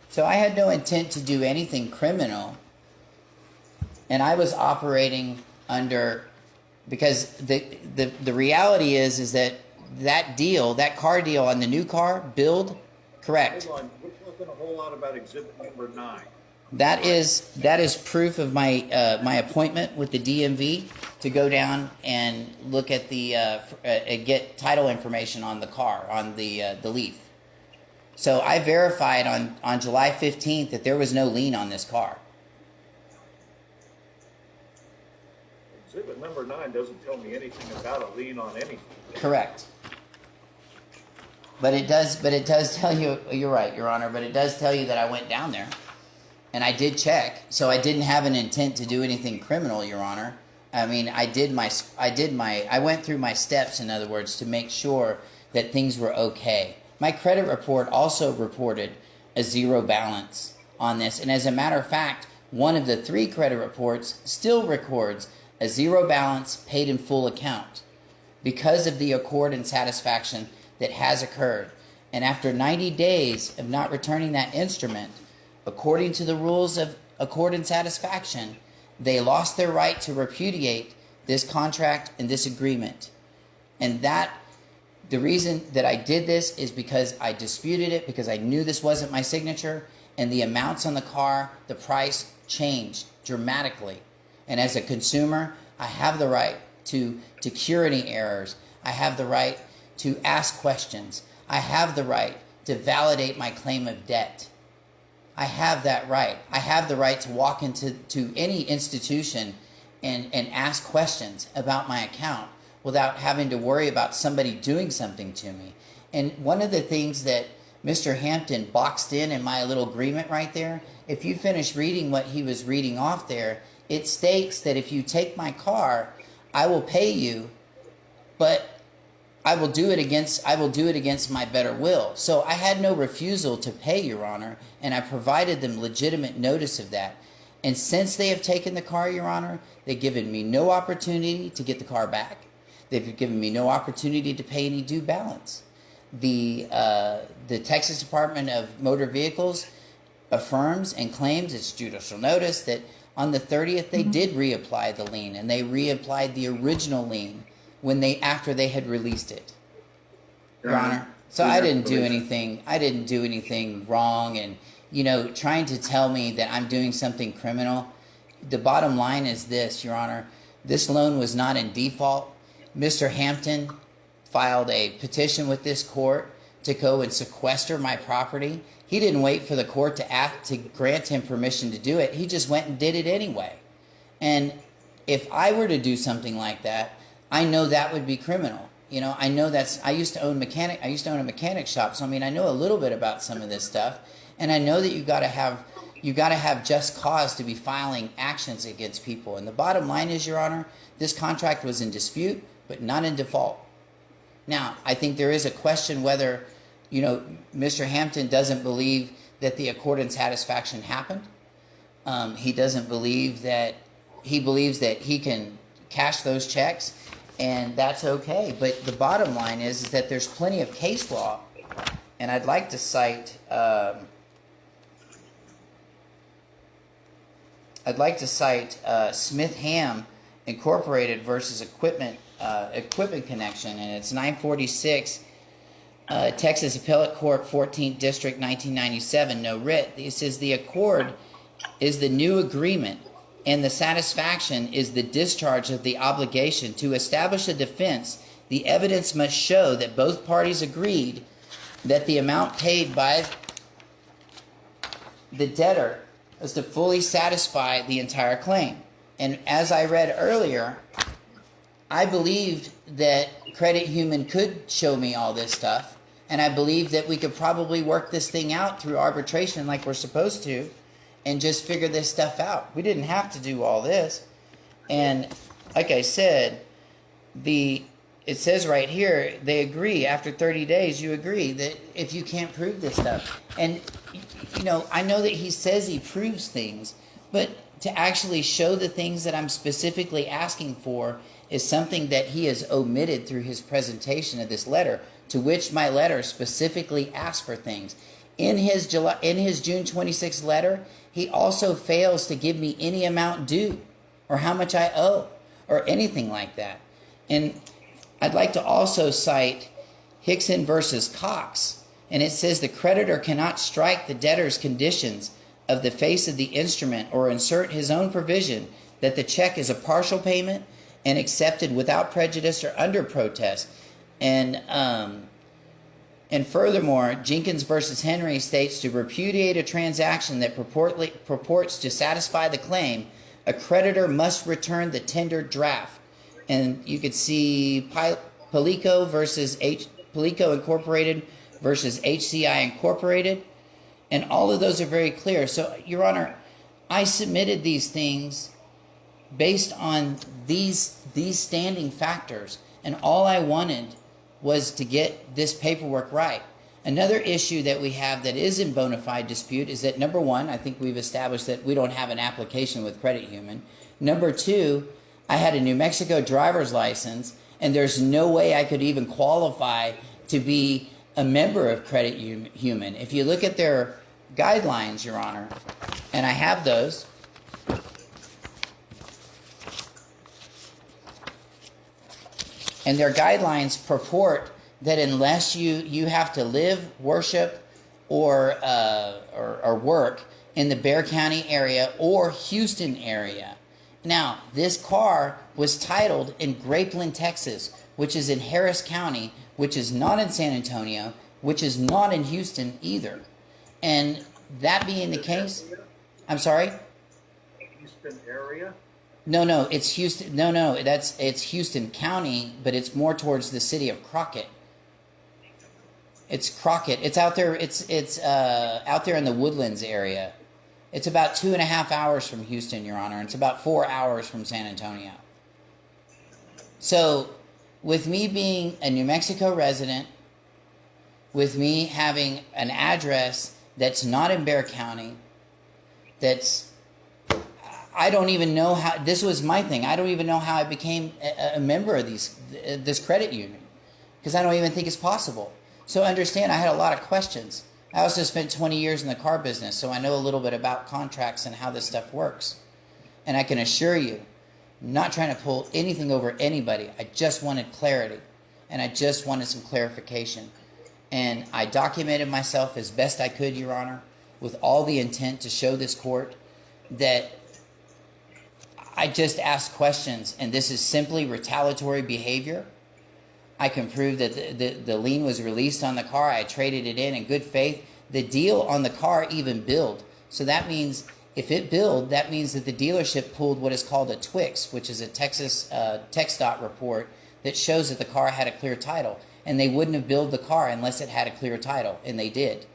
A: So I had no intent to do anything criminal, and I was operating under, because the reality is that that car deal on the new car, billed, correct.
C: Hold on, we're talking a whole lot about exhibit number 9.
A: That is proof of my my appointment with the DMV to go down and look at the get title information on the car, on the Leaf. So I verified on July 15th that there was no lien on this car.
C: Exhibit number 9 doesn't tell me anything about a lien on anything.
A: Correct. But it does tell you, you're right, Your Honor, but it does tell you that I went down there and I did check. So I didn't have an intent to do anything criminal, Your Honor. I mean, I went through my steps, in other words, to make sure that things were okay. My credit report also reported a zero balance on this. And as a matter of fact, one of the 3 credit reports still records a zero balance paid in full account because of the accord and satisfaction that has occurred. And after 90 days of not returning that instrument, according to the rules of accord and satisfaction, they lost their right to repudiate this contract and this agreement. And the reason that I did this is because I disputed it, because I knew this wasn't my signature, and the amounts on the car, the price changed dramatically. And as a consumer, I have the right to cure any errors. I have the right to ask questions. I have the right to validate my claim of debt. I have that right. I have the right to walk into any institution and ask questions about my account without having to worry about somebody doing something to me. And one of the things that Mr. Hampton boxed in my little agreement right there, if you finish reading what he was reading off there, it states that if you take my car, I will pay you, but I will do it against my better will. So I had no refusal to pay, Your Honor, and I provided them legitimate notice of that. And since they have taken the car, Your Honor, they've given me no opportunity to get the car back. They've given me no opportunity to pay any due balance. The Texas Department of Motor Vehicles affirms and claims its judicial notice that on the 30th they did reapply the lien, and they reapplied the original lien after they had released it, Your Honor. So I didn't do anything. I didn't do anything wrong, and trying to tell me that I'm doing something criminal. The bottom line is this, Your Honor. This loan was not in default. Mr. Hampton filed a petition with this court to go and sequester my property. He didn't wait for the court to grant him permission to do it. He just went and did it anyway. And if I were to do something like that, I know that would be criminal. I know I used to own a mechanic shop, so I know a little bit about some of this stuff, and I know that you got to have just cause to be filing actions against people. And the bottom line is, Your Honor, this contract was in dispute, but not in default. Now, I think there is a question whether Mr. Hampton doesn't believe that the accord and satisfaction happened. He doesn't believe that, he believes that he can cash those checks, and that's okay. But the bottom line is that there's plenty of case law, and I'd like to cite Smith Ham Incorporated versus Equipment Connection, and it's 946 Texas Appellate Court, 14th District, 1997. No writ. It says the accord is the new agreement, and the satisfaction is the discharge of the obligation. To establish a defense, the evidence must show that both parties agreed that the amount paid by the debtor is to fully satisfy the entire claim. And as I read earlier, I believed that Credit Human could show me all this stuff, and I believed that we could probably work this thing out through arbitration like we're supposed to, and just figure this stuff out. We didn't have to do all this. And like I said, it says right here, they agree, after 30 days, you agree that if you can't prove this stuff. And, I know that he says he proves things, but to actually show the things that I'm specifically asking for is something that he has omitted through his presentation of this letter, to which my letter specifically asked for things. In his June 26th letter, he also fails to give me any amount due or how much I owe or anything like that. And I'd like to also cite Hickson versus Cox. And it says the creditor cannot strike the debtor's conditions of the face of the instrument or insert his own provision that the check is a partial payment and accepted without prejudice or under protest. And furthermore, Jenkins versus Henry states to repudiate a transaction that purports to satisfy the claim, a creditor must return the tendered draft. And you could see Palico Incorporated versus HCI Incorporated, and all of those are very clear. So, Your Honor, I submitted these things based on these standing factors, and all I wanted was to get this paperwork right. Another issue that we have that is in bona fide dispute is that, number one, I think we've established that we don't have an application with Credit Human. Number two, I had a New Mexico driver's license, and there's no way I could even qualify to be a member of Credit Human. If you look at their guidelines, Your Honor, and I have those, and their guidelines purport that unless you have to live, worship, or work in the Bexar County area or Houston area. Now, this car was titled in Grapeland, Texas, which is in Harris County, which is not in San Antonio, which is not in Houston either. And that being the case, I'm sorry?
C: Houston area?
A: No, it's Houston. No, it's Houston County, but it's more towards the city of Crockett. It's Crockett. It's out there. It's out there in the Woodlands area. It's about 2.5 hours from Houston, Your Honor. It's about 4 hours from San Antonio. So, with me being a New Mexico resident, with me having an address that's not in Bexar County, I don't even know how, this was my thing, I don't even know how I became a member of this credit union, because I don't even think it's possible. So understand, I had a lot of questions. I also spent 20 years in the car business, so I know a little bit about contracts and how this stuff works. And I can assure you, I'm not trying to pull anything over anybody. I just wanted clarity, and I just wanted some clarification. And I documented myself as best I could, Your Honor, with all the intent to show this court that I just asked questions, and this is simply retaliatory behavior. I can prove that the lien was released on the car. I traded it in good faith. The deal on the car even billed. So that means if it billed, that means that the dealership pulled what is called a TWIX, which is a Texas TxDOT report that shows that the car had a clear title. And they wouldn't have billed the car unless it had a clear title, and they did.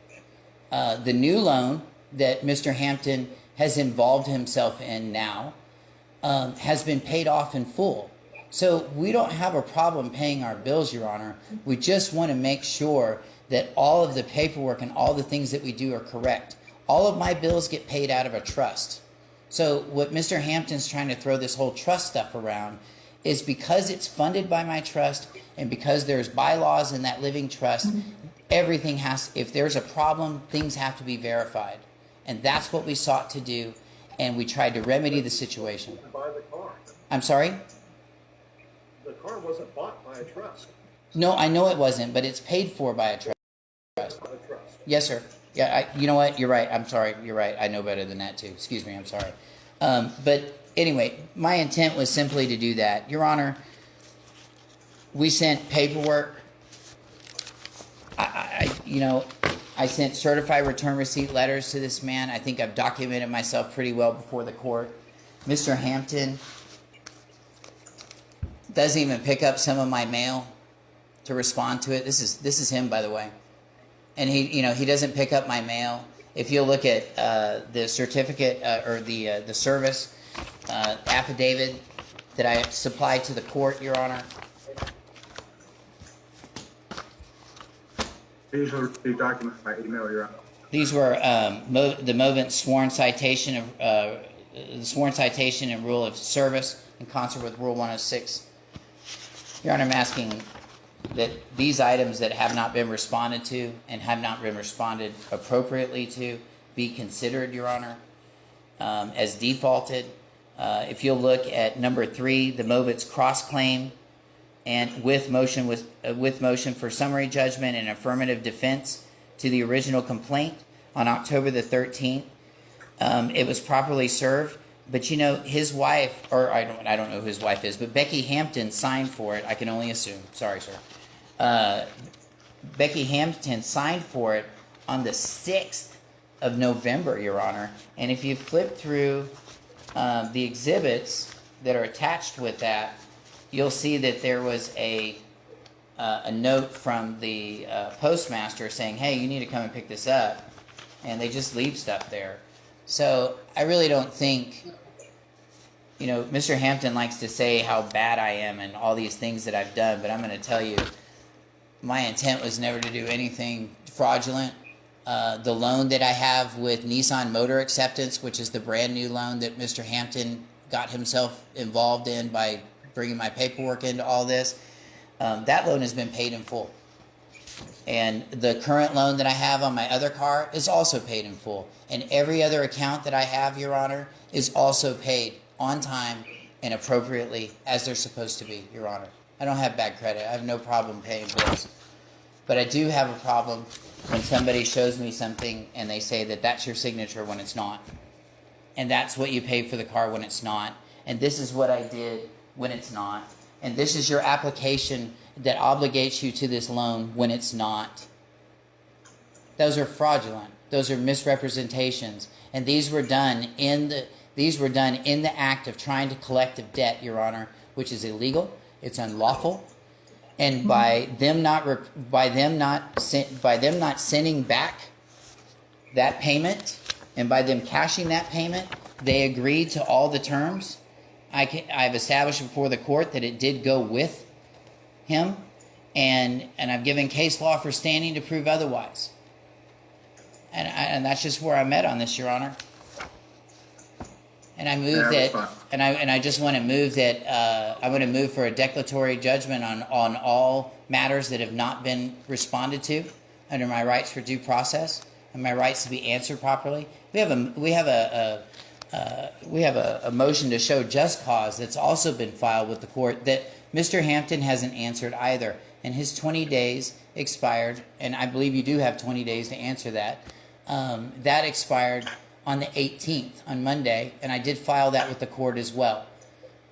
A: The new loan that Mr. Hampton has involved himself in now has been paid off in full. So we don't have a problem paying our bills, Your Honor. We just want to make sure that all of the paperwork and all the things that we do are correct. All of my bills get paid out of a trust. So what Mr. Hampton's trying to throw this whole trust stuff around is because it's funded by my trust and because there's bylaws in that living trust, everything has, if there's a problem, things have to be verified. And that's what we sought to do, and we tried to remedy the situation.
C: Buy the car.
A: I'm sorry?
C: The car wasn't bought by a trust.
A: No, I know it wasn't, but it's paid for by a trust.
C: By a trust.
A: Yes, sir. Yeah, you know what? You're right. I'm sorry. You're right. I know better than that, too. Excuse me. I'm sorry. But anyway, my intent was simply to do that. Your Honor, we sent paperwork. I sent certified return receipt letters to this man. I think I've documented myself pretty well before the court. Mr. Hampton doesn't even pick up some of my mail to respond to it. This is him, by the way. And he doesn't pick up my mail. If you look at the certificate or the service affidavit that I supplied to the court, Your Honor.
D: These were received documents by email, Your Honor.
A: These were the Movent sworn citation and rule of service in concert with Rule 106. Your Honor, I'm asking that these items that have not been responded to and have not been responded appropriately to be considered, Your Honor, as defaulted. If you'll look at number 3, the Movit's cross-claim, and with motion for summary judgment and affirmative defense to the original complaint on October the 13th, it was properly served. But his wife, or I don't know who his wife is, but Becky Hampton signed for it. I can only assume. Sorry, sir. Becky Hampton signed for it on the 6th of November, Your Honor. And if you flip through the exhibits that are attached with that, you'll see that there was a note from the postmaster saying, hey, you need to come and pick this up. And they just leave stuff there. So I really don't think, Mr. Hampton likes to say how bad I am and all these things that I've done, but I'm going to tell you, my intent was never to do anything fraudulent. The loan that I have with Nissan Motor Acceptance, which is the brand new loan that Mr. Hampton got himself involved in by bringing my paperwork into all this, that loan has been paid in full. And the current loan that I have on my other car is also paid in full. And every other account that I have, Your Honor, is also paid on time and appropriately as they're supposed to be, Your Honor. I don't have bad credit. I have no problem paying bills. But I do have a problem when somebody shows me something and they say that that's your signature when it's not. And that's what you pay for the car when it's not. And this is what I did when it's not. And this is your application that obligates you to this loan when it's not. Those are fraudulent. Those are misrepresentations. And these were done in the act of trying to collect a debt, Your Honor, which is illegal. It's unlawful. And by them not sending back that payment, and by them cashing that payment, they agreed to all the terms. I've established before the court that it did go with him, and I've given case law for standing to prove otherwise. And that's just where I'm at on this, Your Honor. And I move I just want to move that I want to move for a declaratory judgment on all matters that have not been responded to under my rights for due process and my rights to be answered properly. We have a motion to show just cause that's also been filed with the court that Mr. Hampton hasn't answered either, and his 20 days expired, and I believe you do have 20 days to answer that. That expired on the 18th, on Monday, and I did file that with the court as well.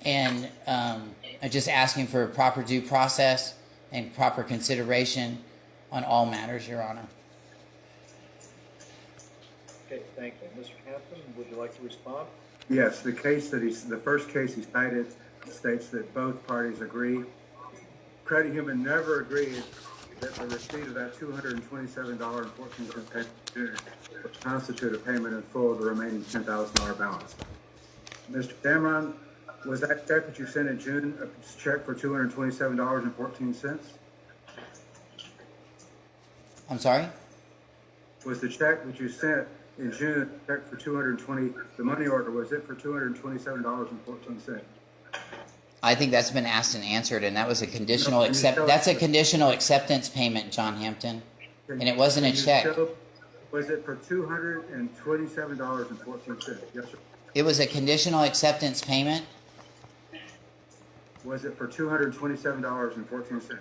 A: And I'm just asking for a proper due process and proper consideration on all matters, Your Honor.
C: Okay, thank you. Mr. Hampton, would you like to respond?
D: Yes, the first case he cited states that both parties agree. Credit Human never agreed that the receipt of that $227.14 payment would constitute a payment in full of the remaining $10,000 balance. Mr. Damron, was that check that you sent in June a check for $227.14?
A: I'm sorry?
D: Was the check that you sent in June, check for 220, the money order, was it for $227.14?
A: I think that's been asked and answered, and that was a conditional
D: No, can you show
A: that's a
D: us-
A: conditional acceptance payment, John Hampton. And it wasn't a
D: Can you
A: check.
D: Was it for $227.14? Yes, sir.
A: It was a conditional acceptance payment.
D: Was it for $227.14?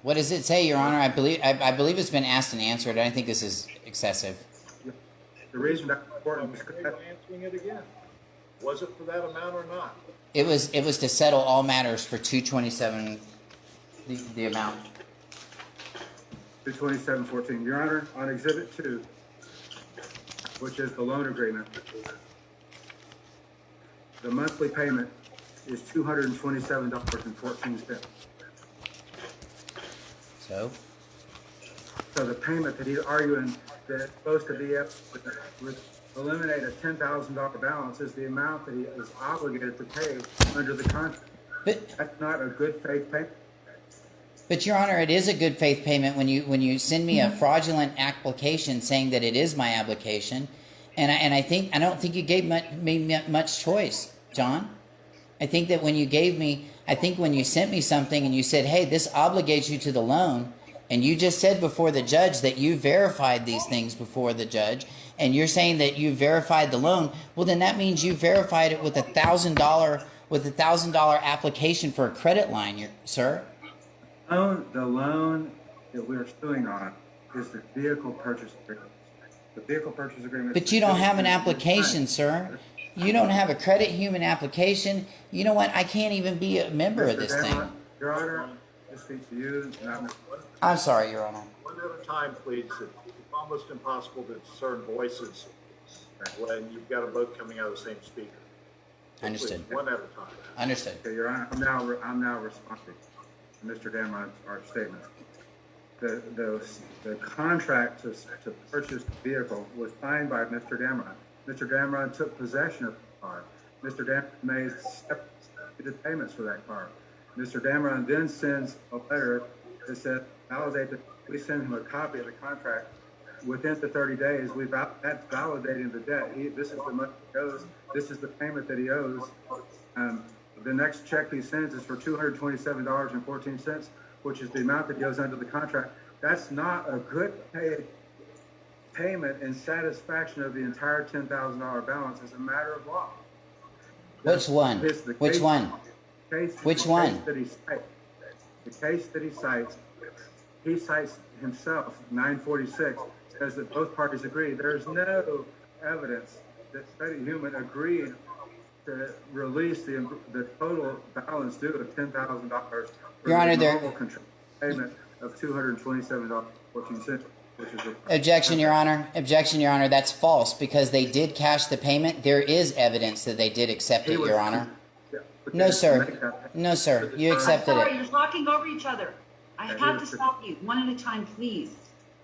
A: What does it say, Your Honor? I believe it's been asked and answered. I think this is excessive.
D: The reason that's important is
C: Okay, answering it again. Was it for that amount or not?
A: It was to settle all matters for 227, the amount.
D: 227.14. Your Honor, on Exhibit 2, which is the loan agreement, the monthly payment is $227.14.
A: So,
D: So the payment that he's arguing that it's supposed to be would eliminate a $10,000 balance is the amount that he is obligated to pay under the contract.
A: but
D: That's not a good faith payment.
A: Your Honor, it is a good faith payment when you send me a fraudulent application saying that it is my application, and I don't think you gave me much choice, John. I think that when you sent me something and you said, hey, this obligates you to the loan, and you just said before the judge that you verified these things before the judge, and you're saying that you verified the loan, well, then that means you verified it with $1,000 application for a credit line, sir.
D: The loan that we're suing on is the vehicle purchase agreement. The vehicle purchase agreement.
A: But you don't have an application, sir. You don't have a credit human application. You know what? I can't even be a member of this thing.
D: Your Honor, I speak to you, not Mr.
A: I'm sorry, Your Honor.
C: One at a time, please. It's almost impossible to discern voices when you've got them both coming out of the same speaker. So
A: Understood.
C: please, one at a time.
A: Understood.
D: Okay, Your Honor, I'm now responding to Mr. Damron's statement. The contract to purchase the vehicle was signed by Mr. Damron. Mr. Damron took possession of the car. Mr. Damron made separate payments for that car. Mr. Damron then sends a letter that says, validate that we send him a copy of the contract within the 30 days. That's validating the debt. This is the money he owes. This is the payment that he owes. The next check he sends is for $227.14, which is the amount that goes under the contract. That's not a good payment in satisfaction of the entire $10,000 balance as a matter of law.
A: Which one? Which one? Which one?
D: The case that he cites himself, 946, says that both parties agree. There's no evidence that Freddie Human agreed to release the total balance due of $10,000 for
A: Your Honor,
D: the
A: there-
D: normal payment of $227.14, which is
A: Objection, Your Honor. Objection, Your Honor. That's false because they did cash the payment. There is evidence that they did accept it, Your Honor. No, sir. No, sir. You accepted
E: Sorry,
A: it.
E: you're talking over each other. I have to stop you, one at a time, please.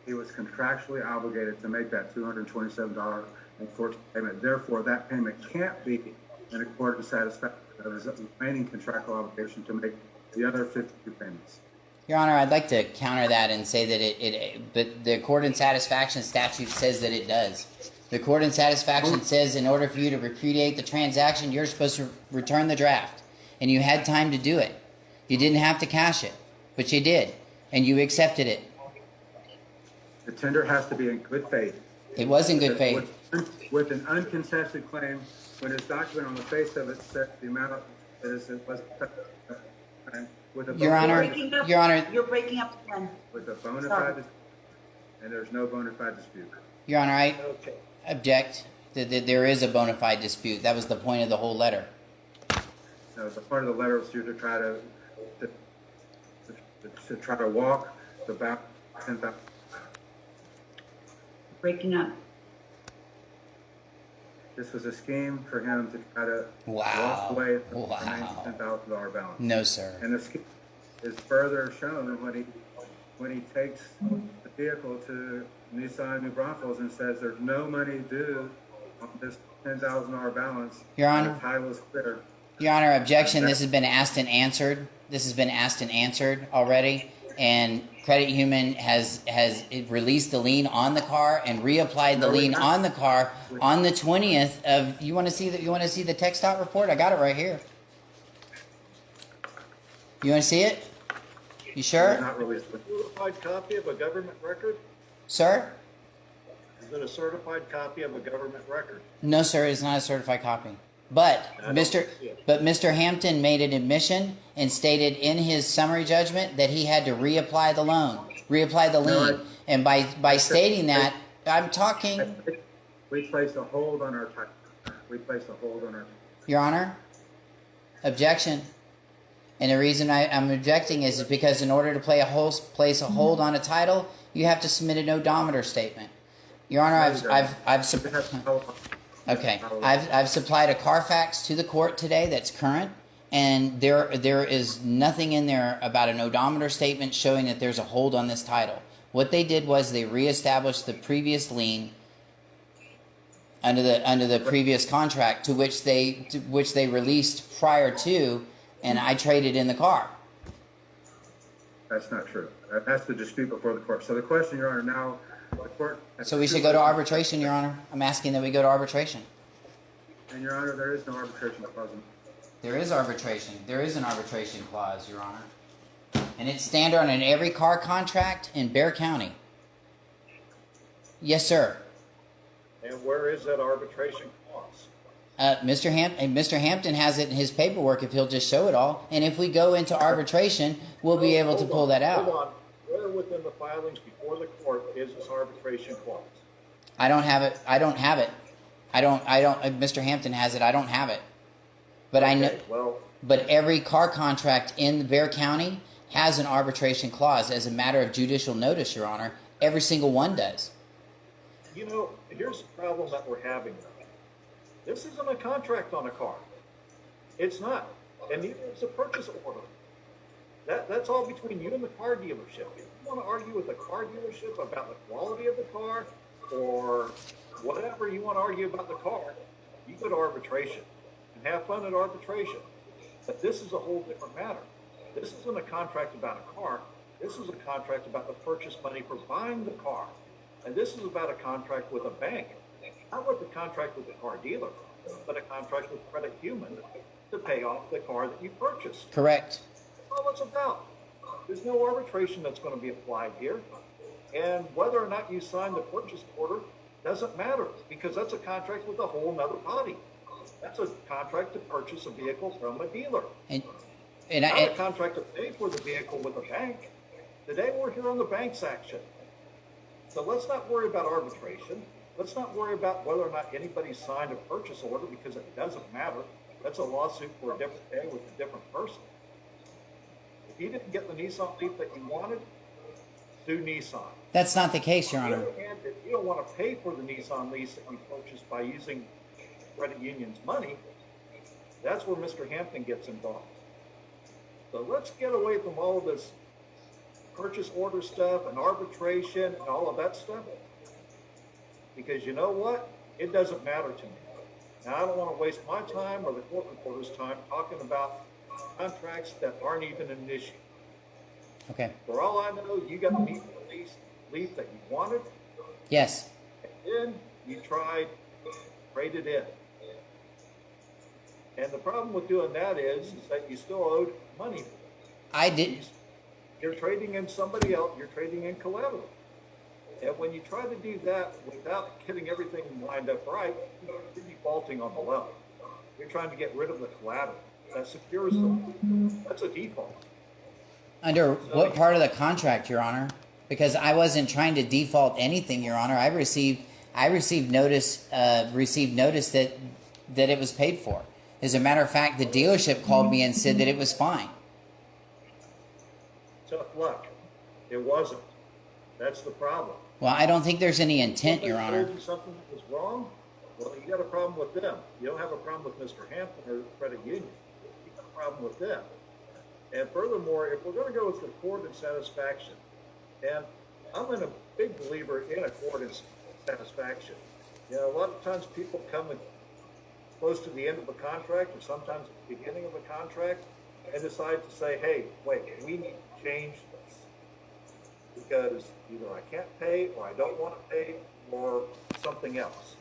D: He was contractually obligated to make that $227.14 payment. Therefore, that payment can't be in accordance with satisfaction of his remaining contractual obligation to make the other 52 payments.
A: Your Honor, I'd like to counter that and say that but the accord and satisfaction statute says that it does. The accord and satisfaction says in order for you to repudiate the transaction, you're supposed to return the draft. And you had time to do it. You didn't have to cash it, but you did. And you accepted it.
D: The tender has to be in good faith.
A: It was in good faith.
D: With an uncontested claim, when his document on the face of it said the amount that it was with a
A: Your Honor, Your Honor,
E: You're breaking up again.
D: with a bona
E: Sorry.
D: fide, and there's no bona fide dispute.
A: Your Honor, I
C: Okay.
A: object that there is a bona fide dispute. That was the point of the whole letter.
D: No, the part of the letter was to try to walk the back 10,000.
E: Breaking up.
D: This was a scheme for him to try to
A: Wow.
D: walk away from
A: Wow.
D: the $10,000 balance.
A: No, sir.
D: And the scheme is further shown when he takes the vehicle to Nissan New Braunfels and says there's no money due on this $10,000 balance.
A: Your Honor.
D: The title is clear.
A: Your Honor, objection. This has been asked and answered. This has been asked and answered already. and Credit Human has it released the lien on the car and reapplied the lien on the car on the 20th of. You want to see that? You want to see the text dot report? I got it right here. You want to see it? You sure?
D: Not released.
C: A certified copy of a government record?
A: Sir?
C: Is it a certified copy of a government record?
A: No, sir, it's not a certified copy. But Mr. Hampton made an admission and stated in his summary judgment that he had to reapply the lien. And by stating that, I'm talking.
D: We placed a hold on our title.
A: Your Honor, objection. And the reason I'm objecting is because in order to place a hold on a title, you have to submit an odometer statement. Your Honor, I've supplied a Carfax to the court today that's current, and there is nothing in there about an odometer statement showing that there's a hold on this title. What they did was they reestablished the previous lien under the previous contract to which they released prior to, and I traded in the car.
D: That's not true. That's the dispute before the court. So the question, Your Honor, now the court.
A: So we should go to arbitration, Your Honor. I'm asking that we go to arbitration.
D: And Your Honor, there is no arbitration clause.
A: There is arbitration. There is an arbitration clause, Your Honor. And it's standard on every car contract in Bexar County. Yes, sir.
C: And where is that arbitration clause?
A: Mr. Hampton has it in his paperwork if he'll just show it all. And if we go into arbitration, we'll be able to pull that out.
C: Hold on. Where within the filings before the court is this arbitration clause?
A: I don't have it. Mr. Hampton has it. I don't have it. But I know.
C: Well,
A: but every car contract in Bexar County has an arbitration clause as a matter of judicial notice, Your Honor. Every single one does.
C: you know, here's the problem that we're having. This isn't a contract on a car. It's not. And neither is a purchase order. That's all between you and the car dealership. If you want to argue with the car dealership about the quality of the car or whatever you want to argue about the car, you go to arbitration and have fun at arbitration. But this is a whole different matter. This isn't a contract about a car. This is a contract about the purchase money for buying the car. And this is about a contract with a bank. Not with the contract with the car dealer, but a contract with Credit Human to pay off the car that you purchased.
A: Correct.
C: That's all it's about. There's no arbitration that's going to be applied here. And whether or not you sign the purchase order doesn't matter, because that's a contract with a whole nother body. That's a contract to purchase a vehicle from a dealer. Not a contract to pay for the vehicle with a bank. Today we're here on the banks action. So let's not worry about arbitration. Let's not worry about whether or not anybody signed a purchase order, because it doesn't matter. That's a lawsuit for a different day with a different person. If you didn't get the Nissan Leaf that you wanted, sue Nissan.
A: That's not the case, Your Honor.
C: On the other hand, if you don't want to pay for the Nissan lease that you purchased by using Credit Union's money, that's where Mr. Hampton gets involved. So let's get away from all of this purchase order stuff and arbitration and all of that stuff. Because you know what? It doesn't matter to me. Now, I don't want to waste my time or the court reporter's time talking about contracts that aren't even an issue.
A: Okay.
C: For all I know, you got the Nissan leaf that you wanted.
A: Yes.
C: And then you tried, traded in. And the problem with doing that is that you still owed money.
A: I did.
C: You're trading in somebody else. You're trading in collateral. And when you try to do that without getting everything lined up right, you're defaulting on the loan. You're trying to get rid of the collateral. That secures them. That's a default.
A: Under what part of the contract, Your Honor? Because I wasn't trying to default anything, Your Honor. I received notice that it was paid for. As a matter of fact, the dealership called me and said that it was fine.
C: Tough luck. It wasn't. That's the problem.
A: Well, I don't think there's any intent, Your Honor.
C: Told you something that was wrong? Well, you got a problem with them. You don't have a problem with Mr. Hampton or Credit Union. You got a problem with them. And furthermore, if we're going to go with recorded satisfaction, and I'm a big believer in recorded satisfaction. You know, a lot of times people come close to the end of a contract, or sometimes at the beginning of a contract, and decide to say, hey, wait, we need to change this. because either I can't pay, or I don't want to pay, or something else.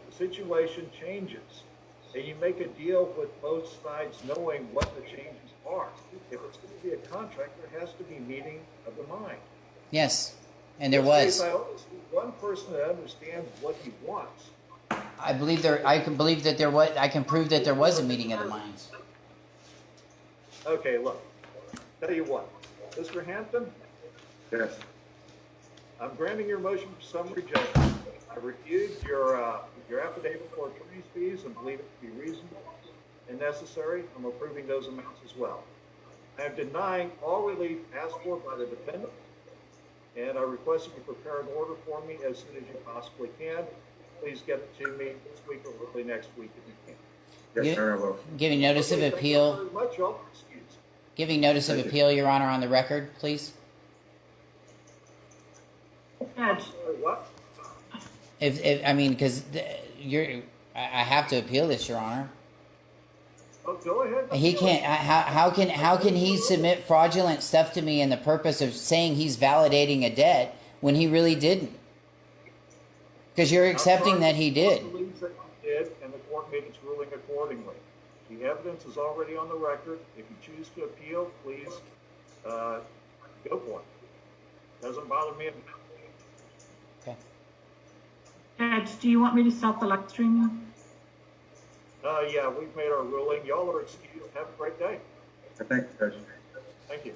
C: The situation changes, and you make a deal with both sides knowing what the changes are. If it's going to be a contract, there has to be meeting of the mind.
A: Yes, and there
C: In this
A: was.
C: case, I only see one person that understands what he wants.
A: I believe there. I can believe that there was. I can prove that there was a meeting of the minds.
C: Okay, look, tell you what, Mr. Hampton,
D: Yes.
C: I'm granting your motion for summary judgment. I reviewed your affidavit for attorney's fees and believe it to be reasonable and necessary. I'm approving those amounts as well. I am denying all relief asked for by the defendant, and I request that you prepare an order for me as soon as you possibly can. Please get it to me this week or early next week if you can.
D: Yes, sir, I will.
A: Giving notice of
C: Okay,
A: appeal.
C: Thank you very much. Y'all are excused.
A: Giving notice of appeal, Your Honor, on the record, please.
B: Judge,
C: What?
A: If I mean, because I have to appeal this, Your Honor.
C: Oh, go ahead.
A: He can't. How can he submit fraudulent stuff to me in the purpose of saying he's validating a debt when he really didn't? Because you're accepting that he did.
C: The court believes that he did, and the court made its ruling accordingly. The evidence is already on the record. If you choose to appeal, please go for it. Doesn't bother me.
A: Okay.
B: Judge, do you want me to stop the live streaming?
C: Yeah, we've made our ruling. Y'all are excused. Have a great day.
D: Thank you, Judge.
C: Thank you.